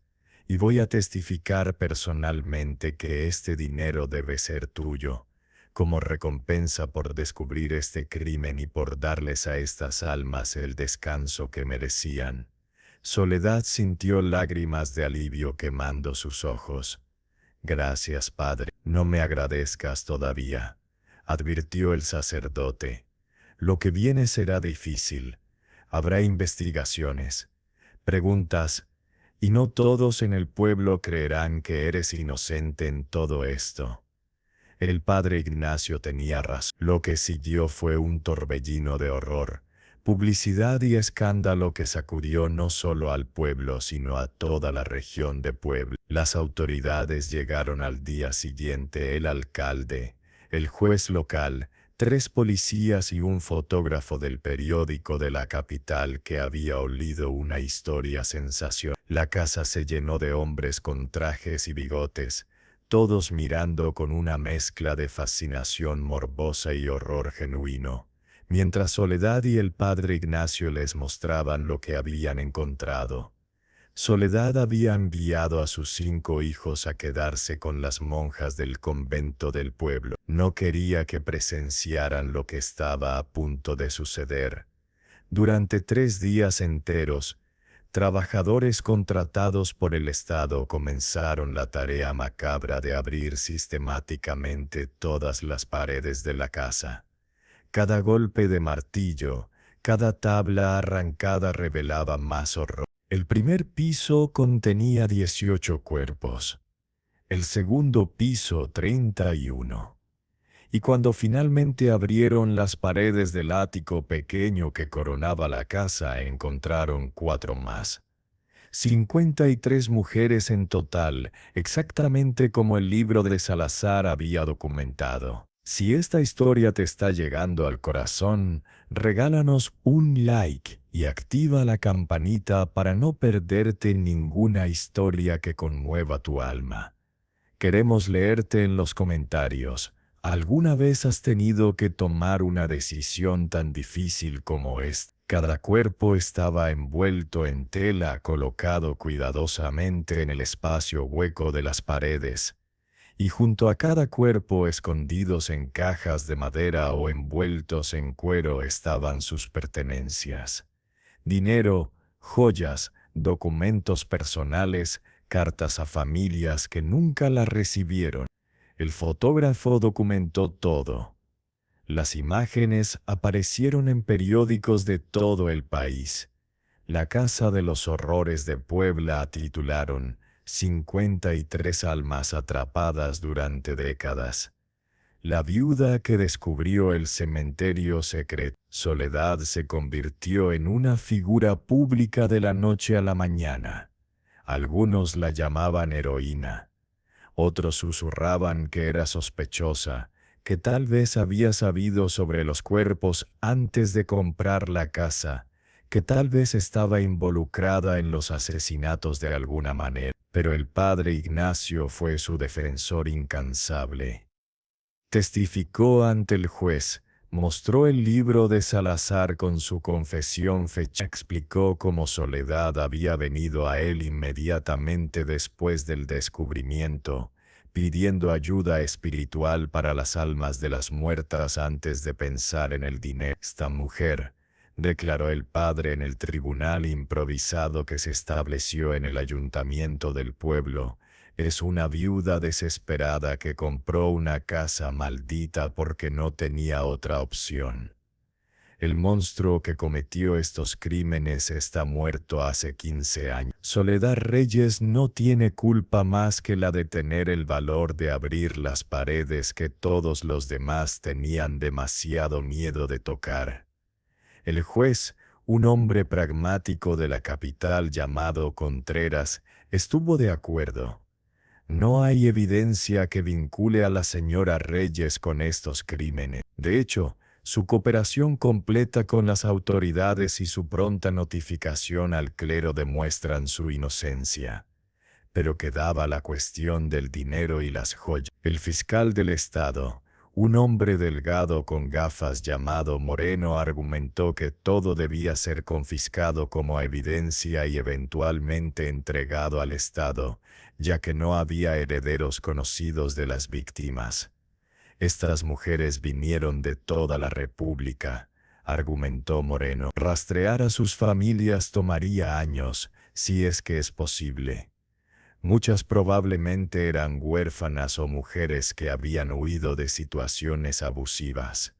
Y voy a testificar personalmente que este dinero debe ser tuyo, como recompensa por descubrir este crimen y por darles a estas almas el descanso que merecían. Soledad sintió lágrimas de alivio quemando sus ojos. Gracias, padre, no me agradezcas todavía, advirtió el sacerdote. Lo que viene será difícil. Habrá investigaciones, preguntas, y no todos en el pueblo creerán que eres inocente en todo esto. El padre Ignacio tenía razón. Lo que siguió fue un torbellino de horror, publicidad y escándalo que sacudió no solo al pueblo sino a toda la región de Puebla. Las autoridades llegaron al día siguiente, el alcalde, el juez local, 3 policías y un fotógrafo del periódico de la capital que había olido una historia sensacional. La casa se llenó de hombres con trajes y bigotes, todos mirando con una mezcla de fascinación morbosa y horror genuino, mientras Soledad y el padre Ignacio les mostraban lo que habían encontrado. Soledad había enviado a sus 5 hijos a quedarse con las monjas del convento del pueblo. No quería que presenciaran lo que estaba a punto de suceder. Durante 3 días enteros, trabajadores contratados por el Estado comenzaron la tarea macabra de abrir sistemáticamente todas las paredes de la casa. Cada golpe de martillo, cada tabla arrancada revelaba más horror. El primer piso contenía 18 cuerpos, el segundo piso 31. Y cuando finalmente abrieron las paredes del ático pequeño que coronaba la casa, encontraron 4 más. 53 mujeres en total, exactamente como el libro de Salazar había documentado. Si esta historia te está llegando al corazón, regálanos un like y activa la campanita para no perderte ninguna historia que conmueva tu alma. Queremos leerte en los comentarios. ¿Alguna vez has tenido que tomar una decisión tan difícil como esta? Cada cuerpo estaba envuelto en tela, colocado cuidadosamente en el espacio hueco de las paredes, y junto a cada cuerpo, escondidos en cajas de madera o envueltos en cuero, estaban sus pertenencias: dinero, joyas, documentos personales, cartas a familias que nunca las recibieron. El fotógrafo documentó todo. Las imágenes aparecieron en periódicos de todo el país. La Casa de los Horrores de Puebla titularon 53 almas atrapadas durante décadas. La viuda que descubrió el cementerio secreto. Soledad se convirtió en una figura pública de la noche a la mañana. Algunos la llamaban heroína. Otros susurraban que era sospechosa, que tal vez había sabido sobre los cuerpos antes de comprar la casa, que tal vez estaba involucrada en los asesinatos de alguna manera. Pero el padre Ignacio fue su defensor incansable. Testificó ante el juez, mostró el libro de Salazar con su confesión fecha, explicó cómo Soledad había venido a él inmediatamente después del descubrimiento, pidiendo ayuda espiritual para las almas de las muertas antes de pensar en el dinero. Esta mujer, declaró el padre en el tribunal improvisado que se estableció en el ayuntamiento del pueblo, es una viuda desesperada que compró una casa maldita porque no tenía otra opción. El monstruo que cometió estos crímenes está muerto hace 15 años. Soledad Reyes no tiene culpa más que la de tener el valor de abrir las paredes que todos los demás tenían demasiado miedo de tocar. El juez, un hombre pragmático de la capital llamado Contreras, estuvo de acuerdo. No hay evidencia que vincule a la señora Reyes con estos crímenes. De hecho, su cooperación completa con las autoridades y su pronta notificación al clero demuestran su inocencia. Pero quedaba la cuestión del dinero y las joyas. El fiscal del estado, un hombre delgado con gafas llamado Moreno, argumentó que todo debía ser confiscado como evidencia y eventualmente entregado al estado, ya que no había herederos conocidos de las víctimas. Estas mujeres vinieron de toda la República, argumentó Moreno. Rastrear a sus familias tomaría años, si es que es posible. Muchas probablemente eran huérfanas o mujeres que habían huido de situaciones abusivas.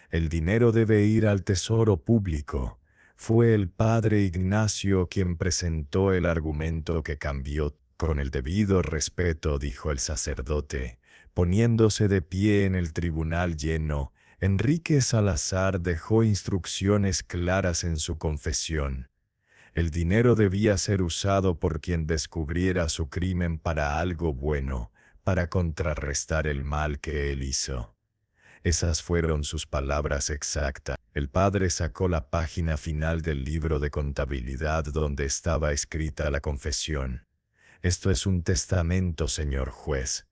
El dinero debe ir al tesoro público. Fue el padre Ignacio quien presentó el argumento que cambió. Con el debido respeto, dijo el sacerdote, poniéndose de pie en el tribunal lleno, Enrique Salazar dejó instrucciones claras en su confesión. El dinero debía ser usado por quien descubriera su crimen para algo bueno, para contrarrestar el mal que él hizo. Esas fueron sus palabras exactas. El padre sacó la página final del libro de contabilidad donde estaba escrita la confesión. Esto es un testamento, señor juez.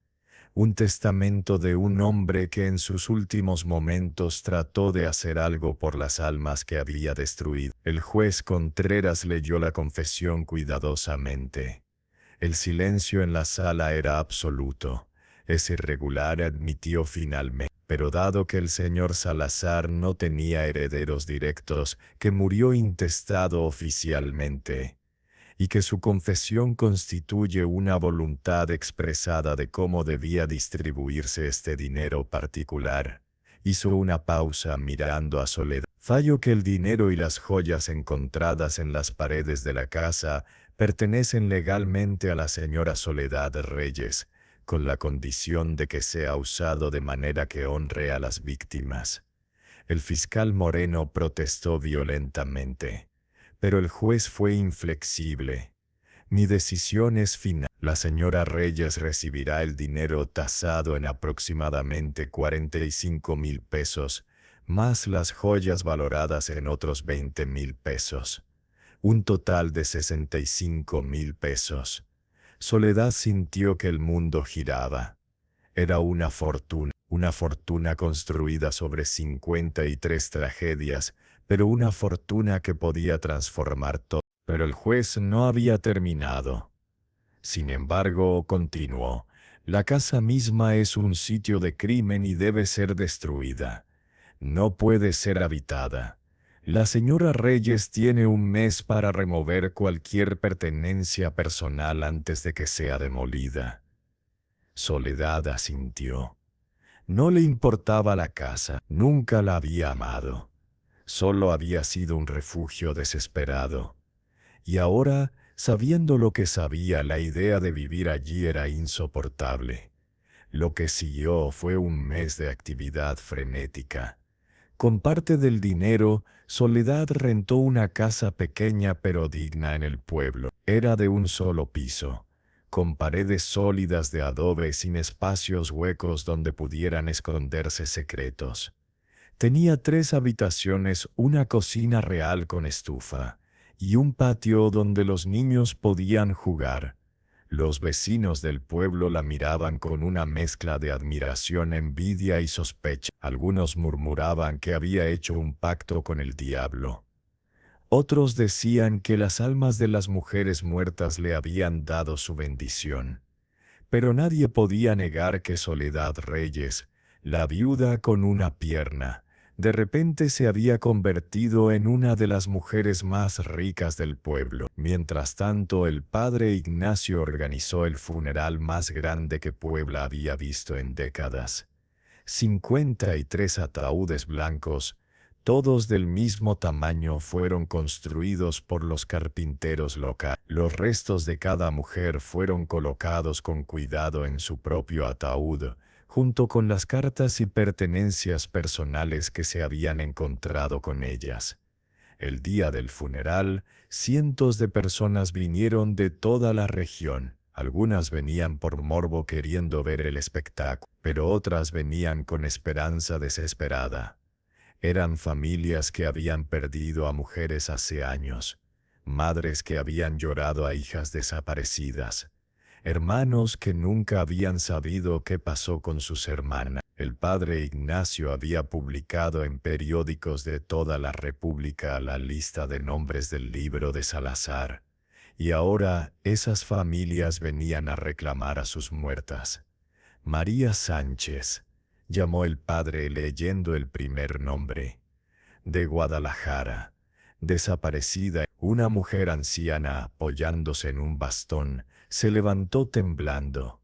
Un testamento de un hombre que en sus últimos momentos trató de hacer algo por las almas que había destruido. El juez Contreras leyó la confesión cuidadosamente. El silencio en la sala era absoluto. Ese irregular admitió finalmente. Pero dado que el señor Salazar no tenía herederos directos, que murió intestado oficialmente, y que su confesión constituye una voluntad expresada de cómo debía distribuirse este dinero particular, hizo una pausa mirando a Soledad. Fallo que el dinero y las joyas encontradas en las paredes de la casa pertenecen legalmente a la señora Soledad Reyes, con la condición de que sea usado de manera que honre a las víctimas. El fiscal Moreno protestó violentamente, pero el juez fue inflexible. Mi decisión es final. La señora Reyes recibirá el dinero tasado en aproximadamente 45,000 pesos, más las joyas valoradas en otros 20,000 pesos. Un total de 65,000 pesos. Soledad sintió que el mundo giraba. Era una fortuna construida sobre 53 tragedias, pero una fortuna que podía transformar todo. Pero el juez no había terminado. Sin embargo, continuó, la casa misma es un sitio de crimen y debe ser destruida. No puede ser habitada. La señora Reyes tiene un mes para remover cualquier pertenencia personal antes de que sea demolida. Soledad asintió. No le importaba la casa, nunca la había amado. Solo había sido un refugio desesperado. Y ahora, sabiendo lo que sabía, la idea de vivir allí era insoportable. Lo que siguió fue un mes de actividad frenética. Con parte del dinero, Soledad rentó una casa pequeña pero digna en el pueblo. Era de un solo piso, con paredes sólidas de adobe sin espacios huecos donde pudieran esconderse secretos. Tenía 3 habitaciones, una cocina real con estufa, y un patio donde los niños podían jugar. Los vecinos del pueblo la miraban con una mezcla de admiración, envidia y sospecha. Algunos murmuraban que había hecho un pacto con el diablo. Otros decían que las almas de las mujeres muertas le habían dado su bendición. Pero nadie podía negar que Soledad Reyes, la viuda con una pierna, de repente se había convertido en una de las mujeres más ricas del pueblo. Mientras tanto, el padre Ignacio organizó el funeral más grande que Puebla había visto en décadas. 53 ataúdes blancos, todos del mismo tamaño, fueron construidos por los carpinteros locales. Los restos de cada mujer fueron colocados con cuidado en su propio ataúd, junto con las cartas y pertenencias personales que se habían encontrado con ellas. El día del funeral, cientos de personas vinieron de toda la región. Algunas venían por morbo queriendo ver el espectáculo, pero otras venían con esperanza desesperada. Eran familias que habían perdido a mujeres hace años, madres que habían llorado a hijas desaparecidas, hermanos que nunca habían sabido qué pasó con sus hermanas. El padre Ignacio había publicado en periódicos de toda la República la lista de nombres del libro de Salazar, y ahora esas familias venían a reclamar a sus muertas. María Sánchez, llamó el padre leyendo el primer nombre. De Guadalajara, desaparecida, una mujer anciana apoyándose en un bastón, se levantó temblando.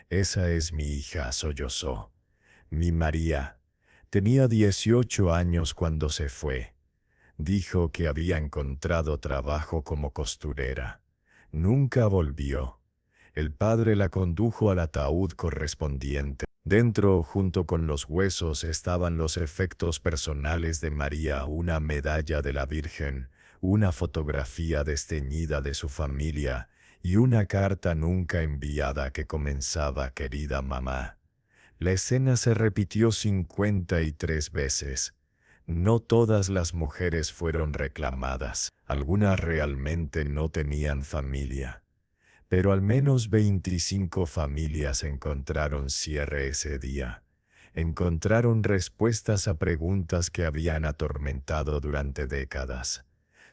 Esa es mi hija, sollozó. Mi María. Tenía 18 años cuando se fue. Dijo que había encontrado trabajo como costurera. Nunca volvió. El padre la condujo al ataúd correspondiente. Dentro, junto con los huesos, estaban los efectos personales de María, una medalla de la Virgen, una fotografía desteñida de su familia y una carta nunca enviada que comenzaba: querida mamá. La escena se repitió 53 veces. No todas las mujeres fueron reclamadas. Algunas realmente no tenían familia. Pero al menos 25 familias encontraron cierre ese día. Encontraron respuestas a preguntas que habían atormentado durante décadas.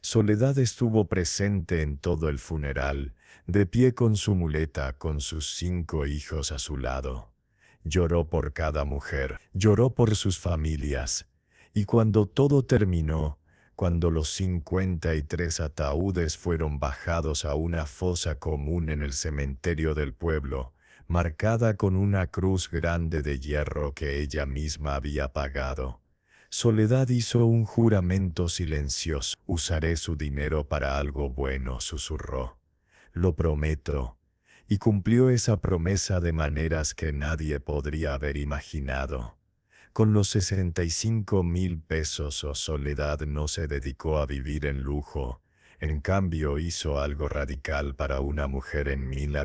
Soledad estuvo presente en todo el funeral, de pie con su muleta, con sus 5 hijos a su lado. Lloró por cada mujer, lloró por sus familias. Y cuando todo terminó, cuando los 53 ataúdes fueron bajados a una fosa común en el cementerio del pueblo, marcada con una cruz grande de hierro que ella misma había pagado, Soledad hizo un juramento silencioso. Usaré su dinero para algo bueno, susurró. Lo prometo. Y cumplió esa promesa de maneras que nadie podría haber imaginado. Con los 65,000 pesos, Soledad no se dedicó a vivir en lujo. En cambio hizo algo radical para una mujer en 1000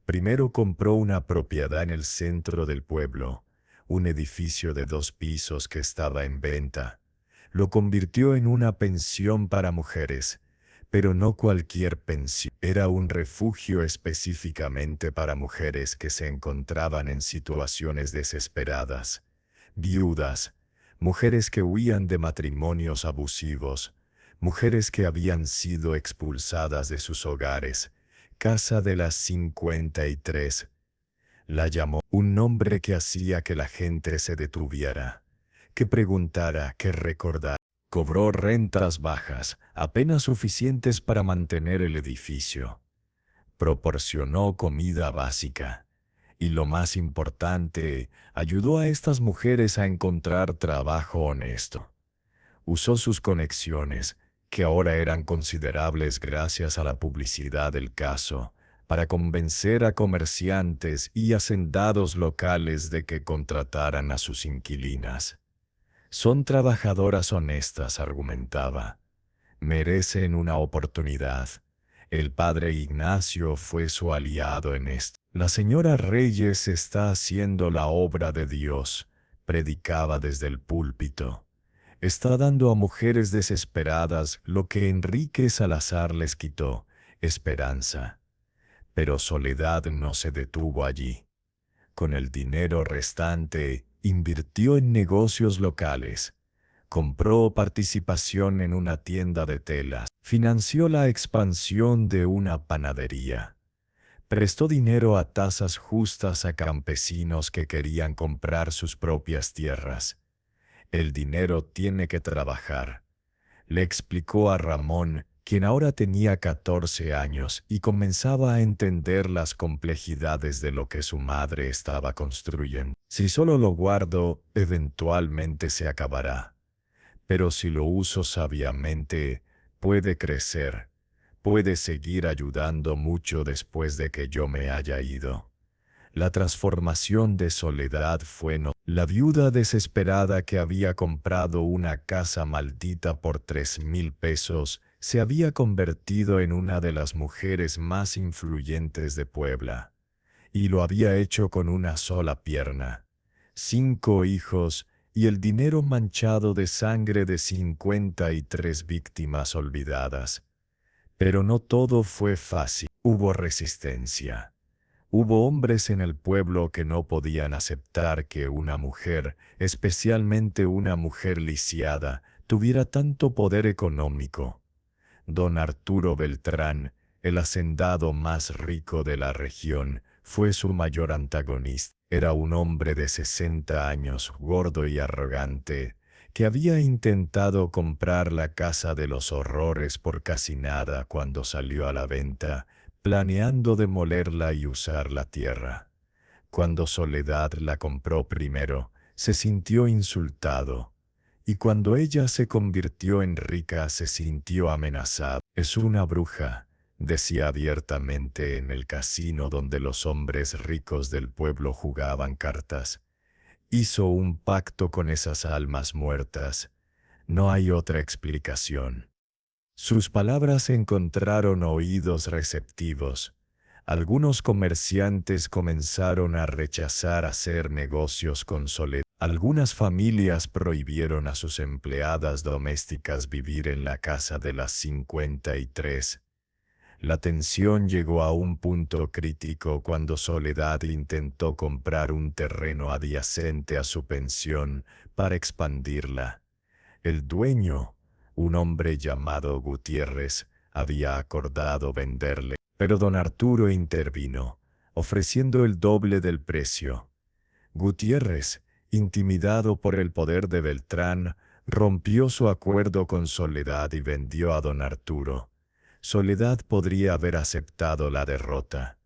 Primero compró una propiedad en el centro del pueblo, un edificio de 2 pisos que estaba en venta. Lo convirtió en una pensión para mujeres, pero no cualquier pensión. Era un refugio específicamente para mujeres que se encontraban en situaciones desesperadas. Viudas, mujeres que huían de matrimonios abusivos, mujeres que habían sido expulsadas de sus hogares. Casa de las 53. La llamó, un nombre que hacía que la gente se detuviera, que preguntara, que recordara. Cobró rentas bajas, apenas suficientes para mantener el edificio. Proporcionó comida básica. Y lo más importante, ayudó a estas mujeres a encontrar trabajo honesto. Usó sus conexiones, que ahora eran considerables gracias a la publicidad del caso, para convencer a comerciantes y hacendados locales de que contrataran a sus inquilinas. Son trabajadoras honestas, argumentaba. Merecen una oportunidad. El padre Ignacio fue su aliado en esto. La señora Reyes está haciendo la obra de Dios, predicaba desde el púlpito. Está dando a mujeres desesperadas lo que Enrique Salazar les quitó, esperanza. Pero Soledad no se detuvo allí. Con el dinero restante, invirtió en negocios locales. Compró participación en una tienda de telas. Financió la expansión de una panadería. Prestó dinero a tasas justas a campesinos que querían comprar sus propias tierras. El dinero tiene que trabajar, le explicó a Ramón, quien ahora tenía 14 años y comenzaba a entender las complejidades de lo que su madre estaba construyendo. Si solo lo guardo, eventualmente se acabará. Pero si lo uso sabiamente, puede crecer, puede seguir ayudando mucho después de que yo me haya ido. La transformación de Soledad fue la viuda desesperada que había comprado una casa maldita por 3,000 pesos, se había convertido en una de las mujeres más influyentes de Puebla, y lo había hecho con una sola pierna, 5 hijos y el dinero manchado de sangre de 53 víctimas olvidadas. Pero no todo fue fácil. Hubo resistencia. Hubo hombres en el pueblo que no podían aceptar que una mujer, especialmente una mujer lisiada, tuviera tanto poder económico. Don Arturo Beltrán, el hacendado más rico de la región, fue su mayor antagonista. Era un hombre de 60 años, gordo y arrogante, que había intentado comprar la Casa de los Horrores por casi nada cuando salió a la venta, planeando demolerla y usar la tierra. Cuando Soledad la compró primero, se sintió insultado, y cuando ella se convirtió en rica se sintió amenazada. Es una bruja, decía abiertamente en el casino donde los hombres ricos del pueblo jugaban cartas. Hizo un pacto con esas almas muertas. No hay otra explicación. Sus palabras encontraron oídos receptivos. Algunos comerciantes comenzaron a rechazar hacer negocios con Soledad. Algunas familias prohibieron a sus empleadas domésticas vivir en la casa de las 53. La tensión llegó a un punto crítico cuando Soledad intentó comprar un terreno adyacente a su pensión para expandirla. El dueño, un hombre llamado Gutiérrez, había acordado venderle, pero don Arturo intervino, ofreciendo el doble del precio. Gutiérrez, intimidado por el poder de Beltrán, rompió su acuerdo con Soledad y vendió a don Arturo. Soledad podría haber aceptado la derrota.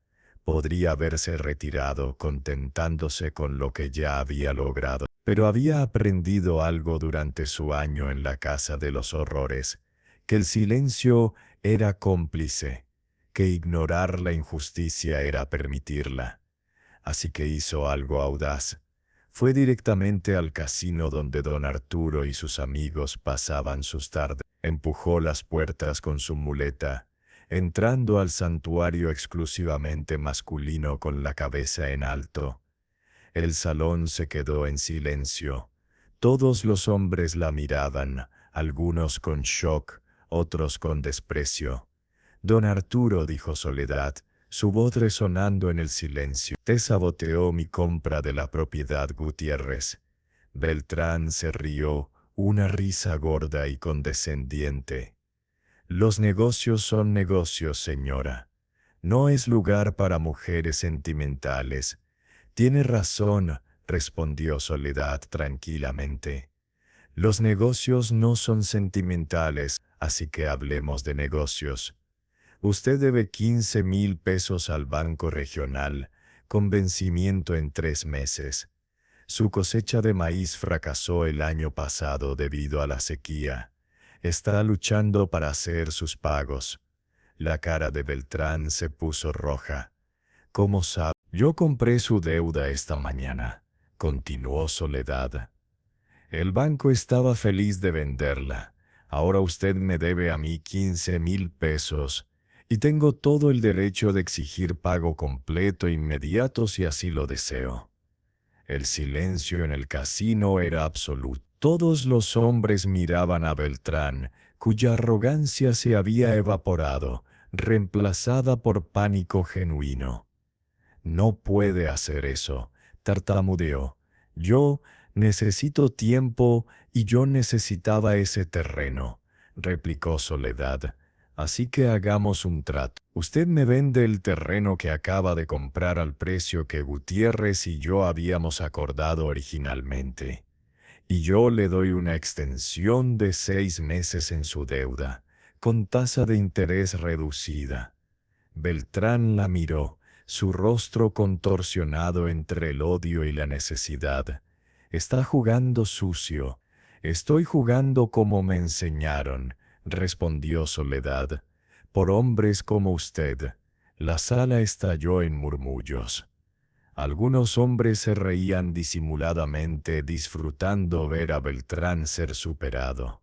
Podría haberse retirado contentándose con lo que ya había logrado. Pero había aprendido algo durante su año en la Casa de los Horrores, que el silencio era cómplice, que ignorar la injusticia era permitirla. Así que hizo algo audaz. Fue directamente al casino donde don Arturo y sus amigos pasaban sus tardes. Empujó las puertas con su muleta, entrando al santuario exclusivamente masculino con la cabeza en alto. El salón se quedó en silencio. Todos los hombres la miraban, algunos con shock, otros con desprecio. Don Arturo, dijo Soledad, su voz resonando en el silencio. Te saboteó mi compra de la propiedad, Gutiérrez. Beltrán se rió, una risa gorda y condescendiente. Los negocios son negocios, señora. No es lugar para mujeres sentimentales. Tiene razón, respondió Soledad tranquilamente. Los negocios no son sentimentales, así que hablemos de negocios. Usted debe 15,000 pesos al Banco Regional, con vencimiento en 3 meses. Su cosecha de maíz fracasó el año pasado debido a la sequía. Está luchando para hacer sus pagos. La cara de Beltrán se puso roja. ¿Cómo sabe? Yo compré su deuda esta mañana, continuó Soledad. El banco estaba feliz de venderla. Ahora usted me debe a mí 15,000 pesos y tengo todo el derecho de exigir pago completo e inmediato si así lo deseo. El silencio en el casino era absoluto. Todos los hombres miraban a Beltrán, cuya arrogancia se había evaporado, reemplazada por pánico genuino. No puede hacer eso, tartamudeó. Yo necesito tiempo y yo necesitaba ese terreno, replicó Soledad. Así que hagamos un trato. Usted me vende el terreno que acaba de comprar al precio que Gutiérrez y yo habíamos acordado originalmente. Y yo le doy una extensión de 6 meses en su deuda, con tasa de interés reducida. Beltrán la miró, su rostro contorsionado entre el odio y la necesidad. Está jugando sucio. Estoy jugando como me enseñaron, respondió Soledad. Por hombres como usted. La sala estalló en murmullos. Algunos hombres se reían disimuladamente, disfrutando ver a Beltrán ser superado.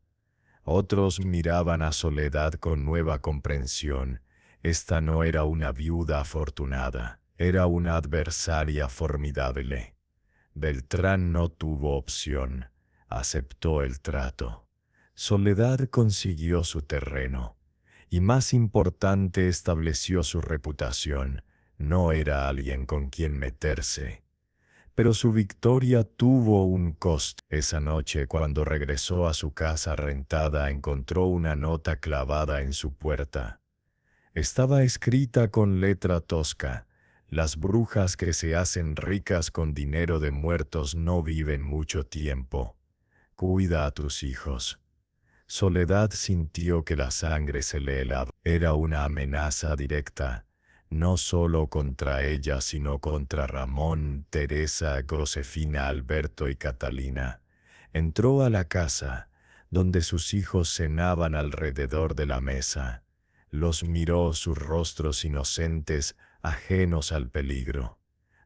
Otros miraban a Soledad con nueva comprensión. Esta no era una viuda afortunada, era una adversaria formidable. Beltrán no tuvo opción, aceptó el trato. Soledad consiguió su terreno, y más importante, estableció su reputación. No era alguien con quien meterse. Pero su victoria tuvo un costo. Esa noche, cuando regresó a su casa rentada, encontró una nota clavada en su puerta. Estaba escrita con letra tosca: las brujas que se hacen ricas con dinero de muertos no viven mucho tiempo. Cuida a tus hijos. Soledad sintió que la sangre se le helaba. Era una amenaza directa, no solo contra ella, sino contra Ramón, Teresa, Josefina, Alberto y Catalina. Entró a la casa, donde sus hijos cenaban alrededor de la mesa. Los miró, sus rostros inocentes, ajenos al peligro.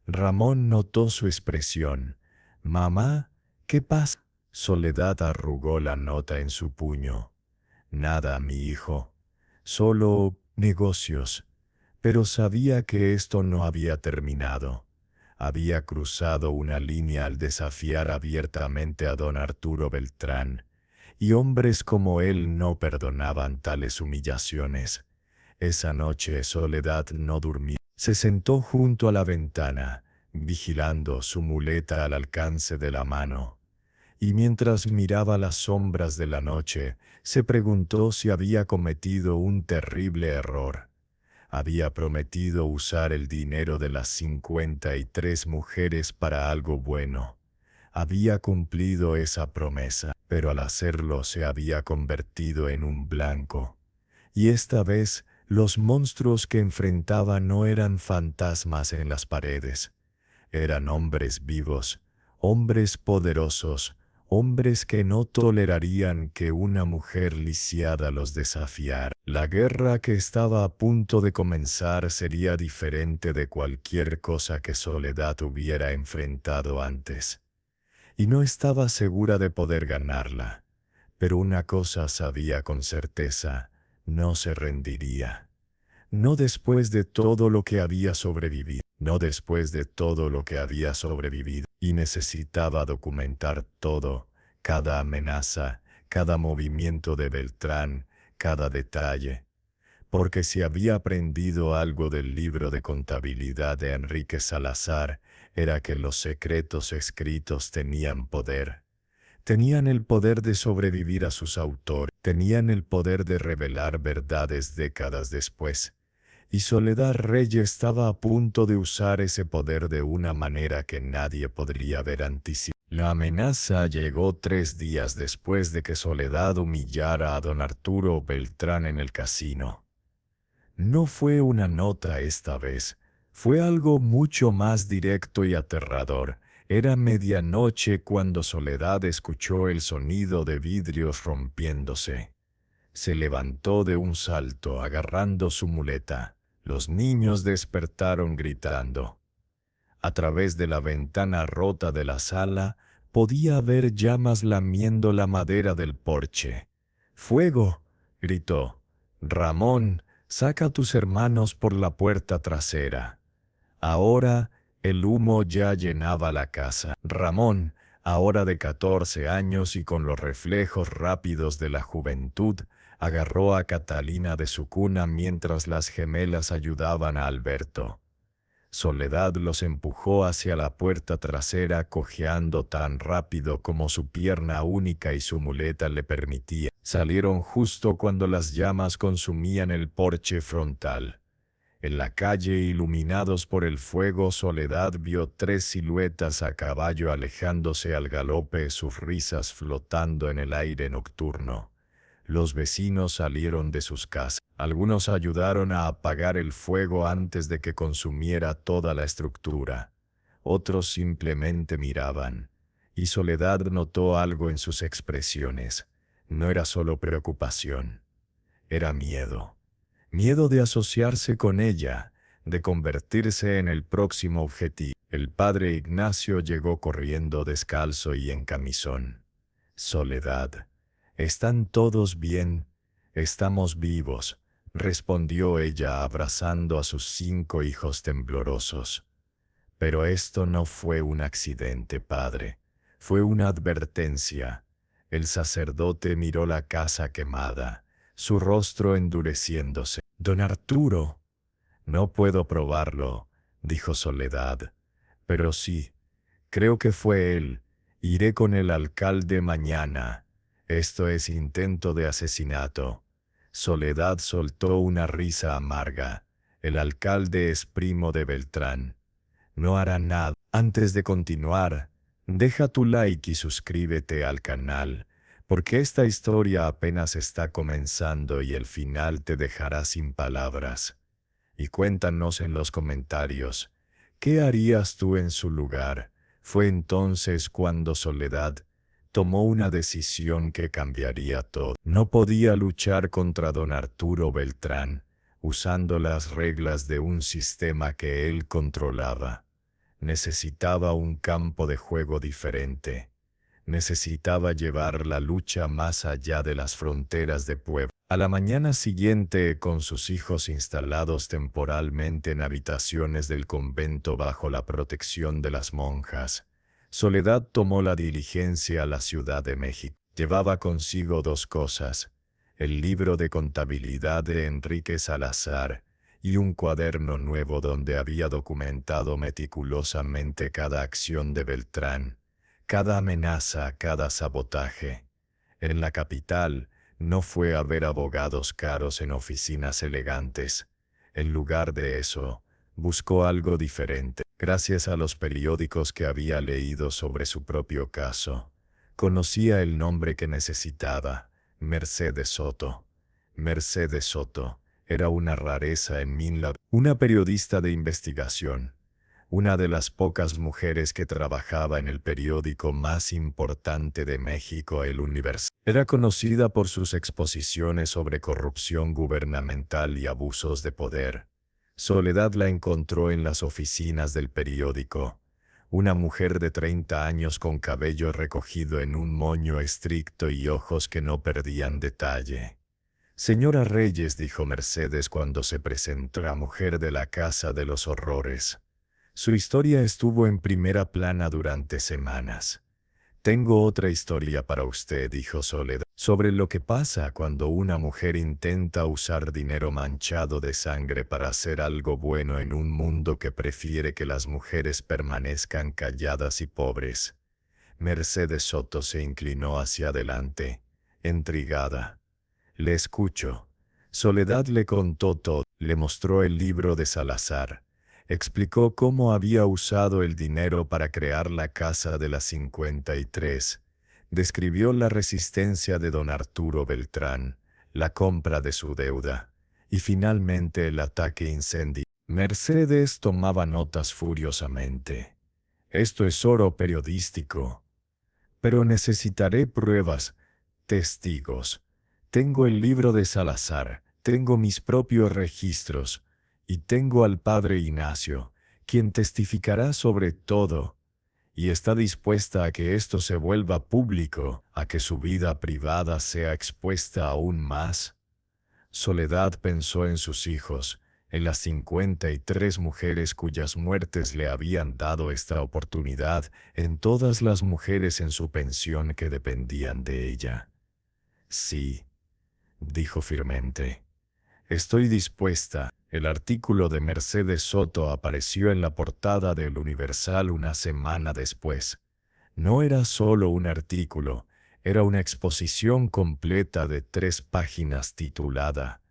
Ramón notó su expresión. «Mamá, ¿qué pasa?». Soledad arrugó la nota en su puño. «Nada, mi hijo. Solo negocios». Pero sabía que esto no había terminado. Había cruzado una línea al desafiar abiertamente a don Arturo Beltrán, y hombres como él no perdonaban tales humillaciones. Esa noche Soledad no durmió. Se sentó junto a la ventana, vigilando, su muleta al alcance de la mano. Y mientras miraba las sombras de la noche, se preguntó si había cometido un terrible error. Había prometido usar el dinero de las 53 mujeres para algo bueno. Había cumplido esa promesa, pero al hacerlo se había convertido en un blanco. Y esta vez los monstruos que enfrentaba no eran fantasmas en las paredes. Eran hombres vivos, hombres poderosos, hombres que no tolerarían que una mujer lisiada los desafiara. La guerra que estaba a punto de comenzar sería diferente de cualquier cosa que Soledad hubiera enfrentado antes. Y no estaba segura de poder ganarla. Pero una cosa sabía con certeza: no se rendiría. No después de todo lo que había sobrevivido. No después de todo lo que había sobrevivido. Y necesitaba documentar todo, cada amenaza, cada movimiento de Beltrán, cada detalle. Porque si había aprendido algo del libro de contabilidad de Enrique Salazar, era que los secretos escritos tenían poder. Tenían el poder de sobrevivir a sus autores. Tenían el poder de revelar verdades décadas después. Y Soledad Reyes estaba a punto de usar ese poder de una manera que nadie podría haber anticipado. La amenaza llegó 3 días después de que Soledad humillara a don Arturo Beltrán en el casino. No fue una nota esta vez, fue algo mucho más directo y aterrador. Era medianoche cuando Soledad escuchó el sonido de vidrios rompiéndose. Se levantó de un salto, agarrando su muleta. Los niños despertaron gritando. A través de la ventana rota de la sala, podía ver llamas lamiendo la madera del porche. «¡Fuego!», gritó. «Ramón, saca a tus hermanos por la puerta trasera». Ahora el humo ya llenaba la casa. Ramón, ahora de 14 años y con los reflejos rápidos de la juventud, agarró a Catalina de su cuna mientras las gemelas ayudaban a Alberto. Soledad los empujó hacia la puerta trasera, cojeando tan rápido como su pierna única y su muleta le permitían. Salieron justo cuando las llamas consumían el porche frontal. En la calle, iluminados por el fuego, Soledad vio 3 siluetas a caballo alejándose al galope, sus risas flotando en el aire nocturno. Los vecinos salieron de sus casas. Algunos ayudaron a apagar el fuego antes de que consumiera toda la estructura. Otros simplemente miraban. Y Soledad notó algo en sus expresiones. No era solo preocupación. Era miedo. Miedo de asociarse con ella, de convertirse en el próximo objetivo. El padre Ignacio llegó corriendo descalzo y en camisón. «Soledad». ¿Están todos bien? Estamos vivos, respondió ella abrazando a sus 5 hijos temblorosos. Pero esto no fue un accidente, padre. Fue una advertencia. El sacerdote miró la casa quemada, su rostro endureciéndose. Don Arturo. No puedo probarlo, dijo Soledad. Pero sí, creo que fue él. Iré con el alcalde mañana. Esto es intento de asesinato. Soledad soltó una risa amarga. El alcalde es primo de Beltrán. No hará nada. Antes de continuar, deja tu like y suscríbete al canal, porque esta historia apenas está comenzando y el final te dejará sin palabras. Y cuéntanos en los comentarios, ¿qué harías tú en su lugar? Fue entonces cuando Soledad tomó una decisión que cambiaría todo. No podía luchar contra don Arturo Beltrán, usando las reglas de un sistema que él controlaba. Necesitaba un campo de juego diferente. Necesitaba llevar la lucha más allá de las fronteras de Puebla. A la mañana siguiente, con sus hijos instalados temporalmente en habitaciones del convento bajo la protección de las monjas, Soledad tomó la diligencia a la Ciudad de México. Llevaba consigo 2 cosas: el libro de contabilidad de Enrique Salazar y un cuaderno nuevo donde había documentado meticulosamente cada acción de Beltrán, cada amenaza, cada sabotaje. En la capital, no fue a ver abogados caros en oficinas elegantes. En lugar de eso, buscó algo diferente. Gracias a los periódicos que había leído sobre su propio caso, conocía el nombre que necesitaba: Mercedes Soto. Mercedes Soto era una rareza en Minla, una periodista de investigación, una de las pocas mujeres que trabajaba en el periódico más importante de México, El Universal. Era conocida por sus exposiciones sobre corrupción gubernamental y abusos de poder. Soledad la encontró en las oficinas del periódico, una mujer de 30 años con cabello recogido en un moño estricto y ojos que no perdían detalle. Señora Reyes, dijo Mercedes cuando se presentó, la mujer de la Casa de los Horrores. Su historia estuvo en primera plana durante semanas. Tengo otra historia para usted, dijo Soledad, sobre lo que pasa cuando una mujer intenta usar dinero manchado de sangre para hacer algo bueno en un mundo que prefiere que las mujeres permanezcan calladas y pobres. Mercedes Soto se inclinó hacia adelante, intrigada. Le escucho. Soledad le contó todo, le mostró el libro de Salazar. Explicó cómo había usado el dinero para crear la Casa de las 53. Describió la resistencia de don Arturo Beltrán, la compra de su deuda, y finalmente el ataque incendio. Mercedes tomaba notas furiosamente. Esto es oro periodístico. Pero necesitaré pruebas, testigos. Tengo el libro de Salazar, tengo mis propios registros, y tengo al padre Ignacio, quien testificará sobre todo, y está dispuesta a que esto se vuelva público, a que su vida privada sea expuesta aún más. Soledad pensó en sus hijos, en las 53 mujeres cuyas muertes le habían dado esta oportunidad, en todas las mujeres en su pensión que dependían de ella. Sí, dijo firmemente. Estoy dispuesta. El artículo de Mercedes Soto apareció en la portada del Universal una semana después. No era solo un artículo, era una exposición completa de 3 páginas titulada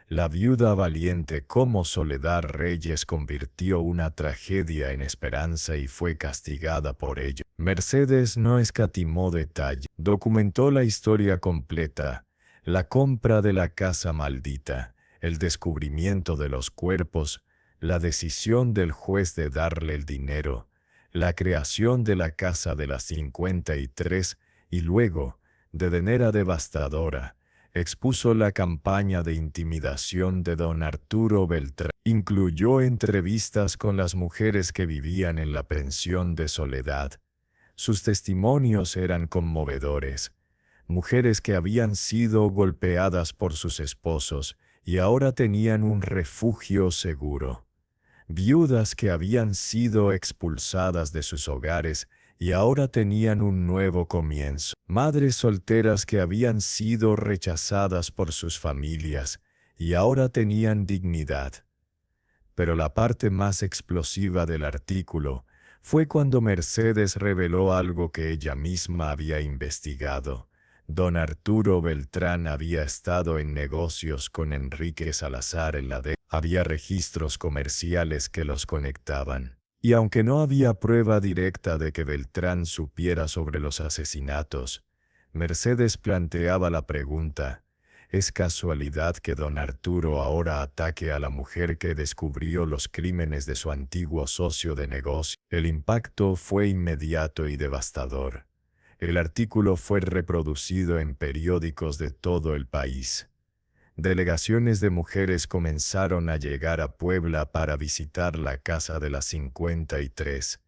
La viuda valiente, cómo Soledad Reyes convirtió una tragedia en esperanza y fue castigada por ello. Mercedes no escatimó detalle. Documentó la historia completa: la compra de la casa maldita, el descubrimiento de los cuerpos, la decisión del juez de darle el dinero, la creación de la Casa de las 53 y luego, de manera devastadora, expuso la campaña de intimidación de don Arturo Beltrán. Incluyó entrevistas con las mujeres que vivían en la pensión de Soledad. Sus testimonios eran conmovedores. mujeres que habían sido golpeadas por sus esposos y ahora tenían un refugio seguro, viudas que habían sido expulsadas de sus hogares y ahora tenían un nuevo comienzo, madres solteras que habían sido rechazadas por sus familias y ahora tenían dignidad. Pero la parte más explosiva del artículo fue cuando Mercedes reveló algo que ella misma había investigado. Don Arturo Beltrán había estado en negocios con Enrique Salazar en la D. Había registros comerciales que los conectaban. Y aunque no había prueba directa de que Beltrán supiera sobre los asesinatos, Mercedes planteaba la pregunta: ¿es casualidad que don Arturo ahora ataque a la mujer que descubrió los crímenes de su antiguo socio de negocio? El impacto fue inmediato y devastador. El artículo fue reproducido en periódicos de todo el país. Delegaciones de mujeres comenzaron a llegar a Puebla para visitar la Casa de las 53.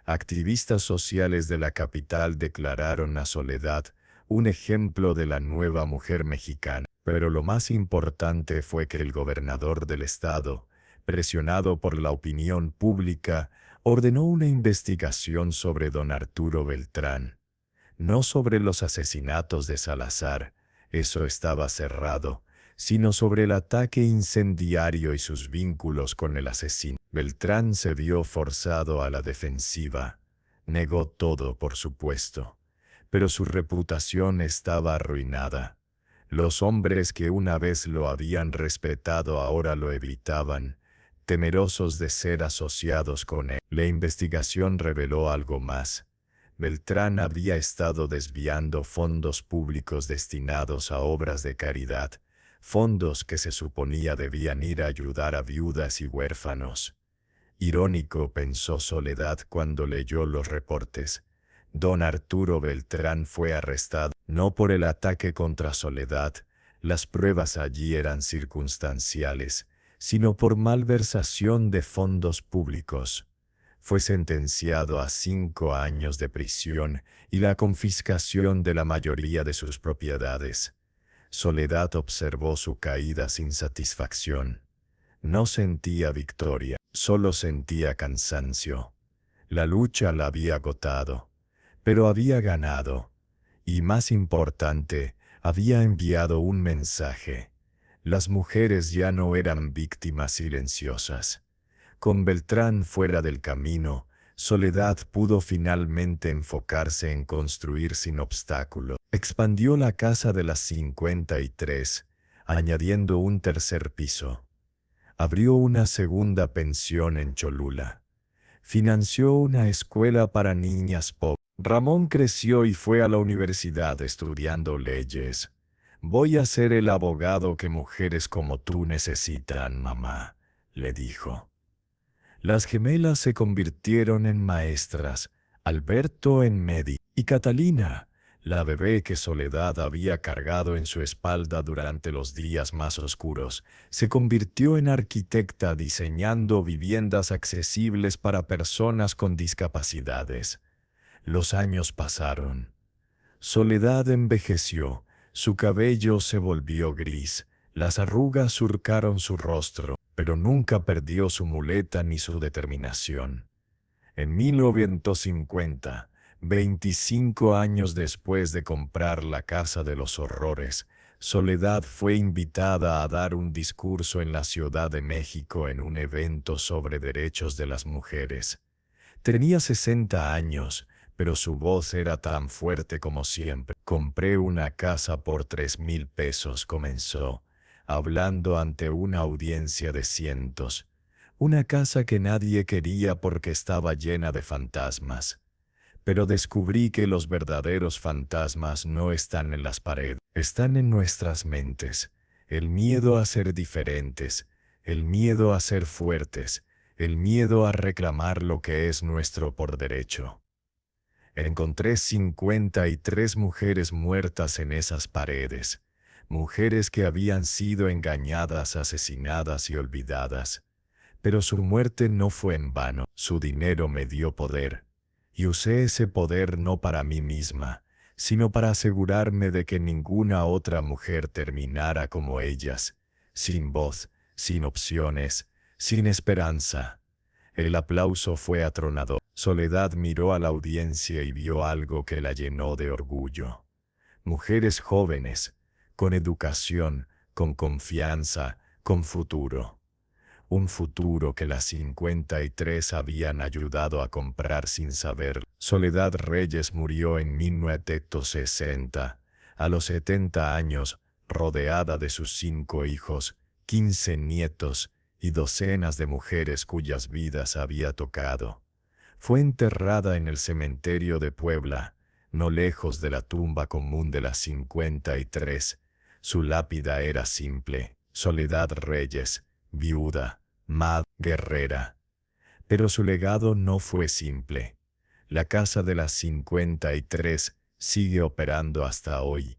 Activistas sociales de la capital declararon a Soledad un ejemplo de la nueva mujer mexicana. Pero lo más importante fue que el gobernador del estado, presionado por la opinión pública, ordenó una investigación sobre don Arturo Beltrán. No sobre los asesinatos de Salazar, eso estaba cerrado, sino sobre el ataque incendiario y sus vínculos con el asesino. Beltrán se vio forzado a la defensiva. Negó todo, por supuesto, pero su reputación estaba arruinada. Los hombres que una vez lo habían respetado ahora lo evitaban, temerosos de ser asociados con él. La investigación reveló algo más. Beltrán había estado desviando fondos públicos destinados a obras de caridad, fondos que se suponía debían ir a ayudar a viudas y huérfanos. Irónico, pensó Soledad cuando leyó los reportes. Don Arturo Beltrán fue arrestado, no por el ataque contra Soledad, las pruebas allí eran circunstanciales, sino por malversación de fondos públicos. Fue sentenciado a 5 años de prisión y la confiscación de la mayoría de sus propiedades. Soledad observó su caída sin satisfacción. No sentía victoria, solo sentía cansancio. La lucha la había agotado, pero había ganado. Y más importante, había enviado un mensaje. Las mujeres ya no eran víctimas silenciosas. Con Beltrán fuera del camino, Soledad pudo finalmente enfocarse en construir sin obstáculos. Expandió la Casa de las 53, añadiendo un tercer piso. Abrió una segunda pensión en Cholula. Financió una escuela para niñas pobres. Ramón creció y fue a la universidad estudiando leyes. «Voy a ser el abogado que mujeres como tú necesitan, mamá», le dijo. Las gemelas se convirtieron en maestras, Alberto en médico, y Catalina, la bebé que Soledad había cargado en su espalda durante los días más oscuros, se convirtió en arquitecta diseñando viviendas accesibles para personas con discapacidades. Los años pasaron. Soledad envejeció, su cabello se volvió gris, las arrugas surcaron su rostro, pero nunca perdió su muleta ni su determinación. En 1950, 25 años después de comprar la Casa de los Horrores, Soledad fue invitada a dar un discurso en la Ciudad de México en un evento sobre derechos de las mujeres. Tenía 60 años, pero su voz era tan fuerte como siempre. «Compré una casa por 3,000 pesos», comenzó, hablando ante una audiencia de cientos. Una casa que nadie quería porque estaba llena de fantasmas. Pero descubrí que los verdaderos fantasmas no están en las paredes, están en nuestras mentes. El miedo a ser diferentes, el miedo a ser fuertes, el miedo a reclamar lo que es nuestro por derecho. Encontré 53 mujeres muertas en esas paredes, mujeres que habían sido engañadas, asesinadas y olvidadas. Pero su muerte no fue en vano. Su dinero me dio poder, y usé ese poder no para mí misma, sino para asegurarme de que ninguna otra mujer terminara como ellas, sin voz, sin opciones, sin esperanza. El aplauso fue atronador. Soledad miró a la audiencia y vio algo que la llenó de orgullo. Mujeres jóvenes, con educación, con confianza, con futuro. Un futuro que las 53 habían ayudado a comprar sin saber. Soledad Reyes murió en 1960, a los 70 años, rodeada de sus 5 hijos, 15 nietos y docenas de mujeres cuyas vidas había tocado. Fue enterrada en el cementerio de Puebla, no lejos de la tumba común de las 53. Su lápida era simple: Soledad Reyes, viuda, madre, guerrera. Pero su legado no fue simple. La Casa de las 53 sigue operando hasta hoy,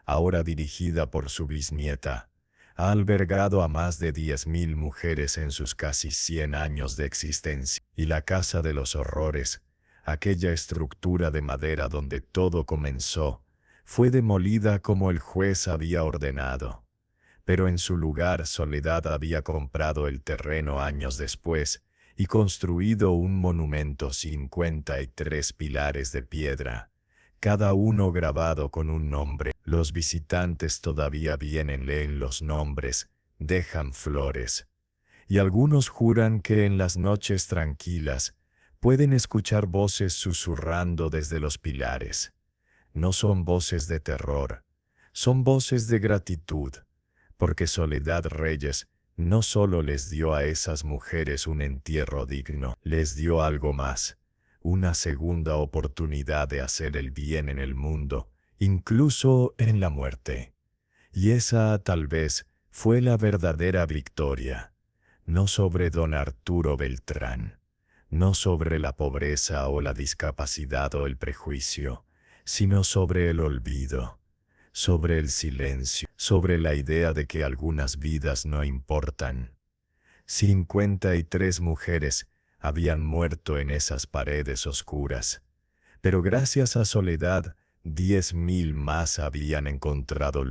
ahora dirigida por su bisnieta. Ha albergado a más de 10.000 mujeres en sus casi 100 años de existencia. Y la Casa de los Horrores, aquella estructura de madera donde todo comenzó, fue demolida como el juez había ordenado. Pero en su lugar Soledad había comprado el terreno años después y construido un monumento: 53 pilares de piedra, cada uno grabado con un nombre. Los visitantes todavía vienen, leen los nombres, dejan flores. Y algunos juran que en las noches tranquilas pueden escuchar voces susurrando desde los pilares. No son voces de terror, son voces de gratitud, porque Soledad Reyes no solo les dio a esas mujeres un entierro digno, les dio algo más: una segunda oportunidad de hacer el bien en el mundo, incluso en la muerte. Y esa, tal vez, fue la verdadera victoria, no sobre don Arturo Beltrán, no sobre la pobreza o la discapacidad o el prejuicio, sino sobre el olvido, sobre el silencio, sobre la idea de que algunas vidas no importan. 53 mujeres habían muerto en esas paredes oscuras, pero gracias a Soledad, 10.000 más habían encontrado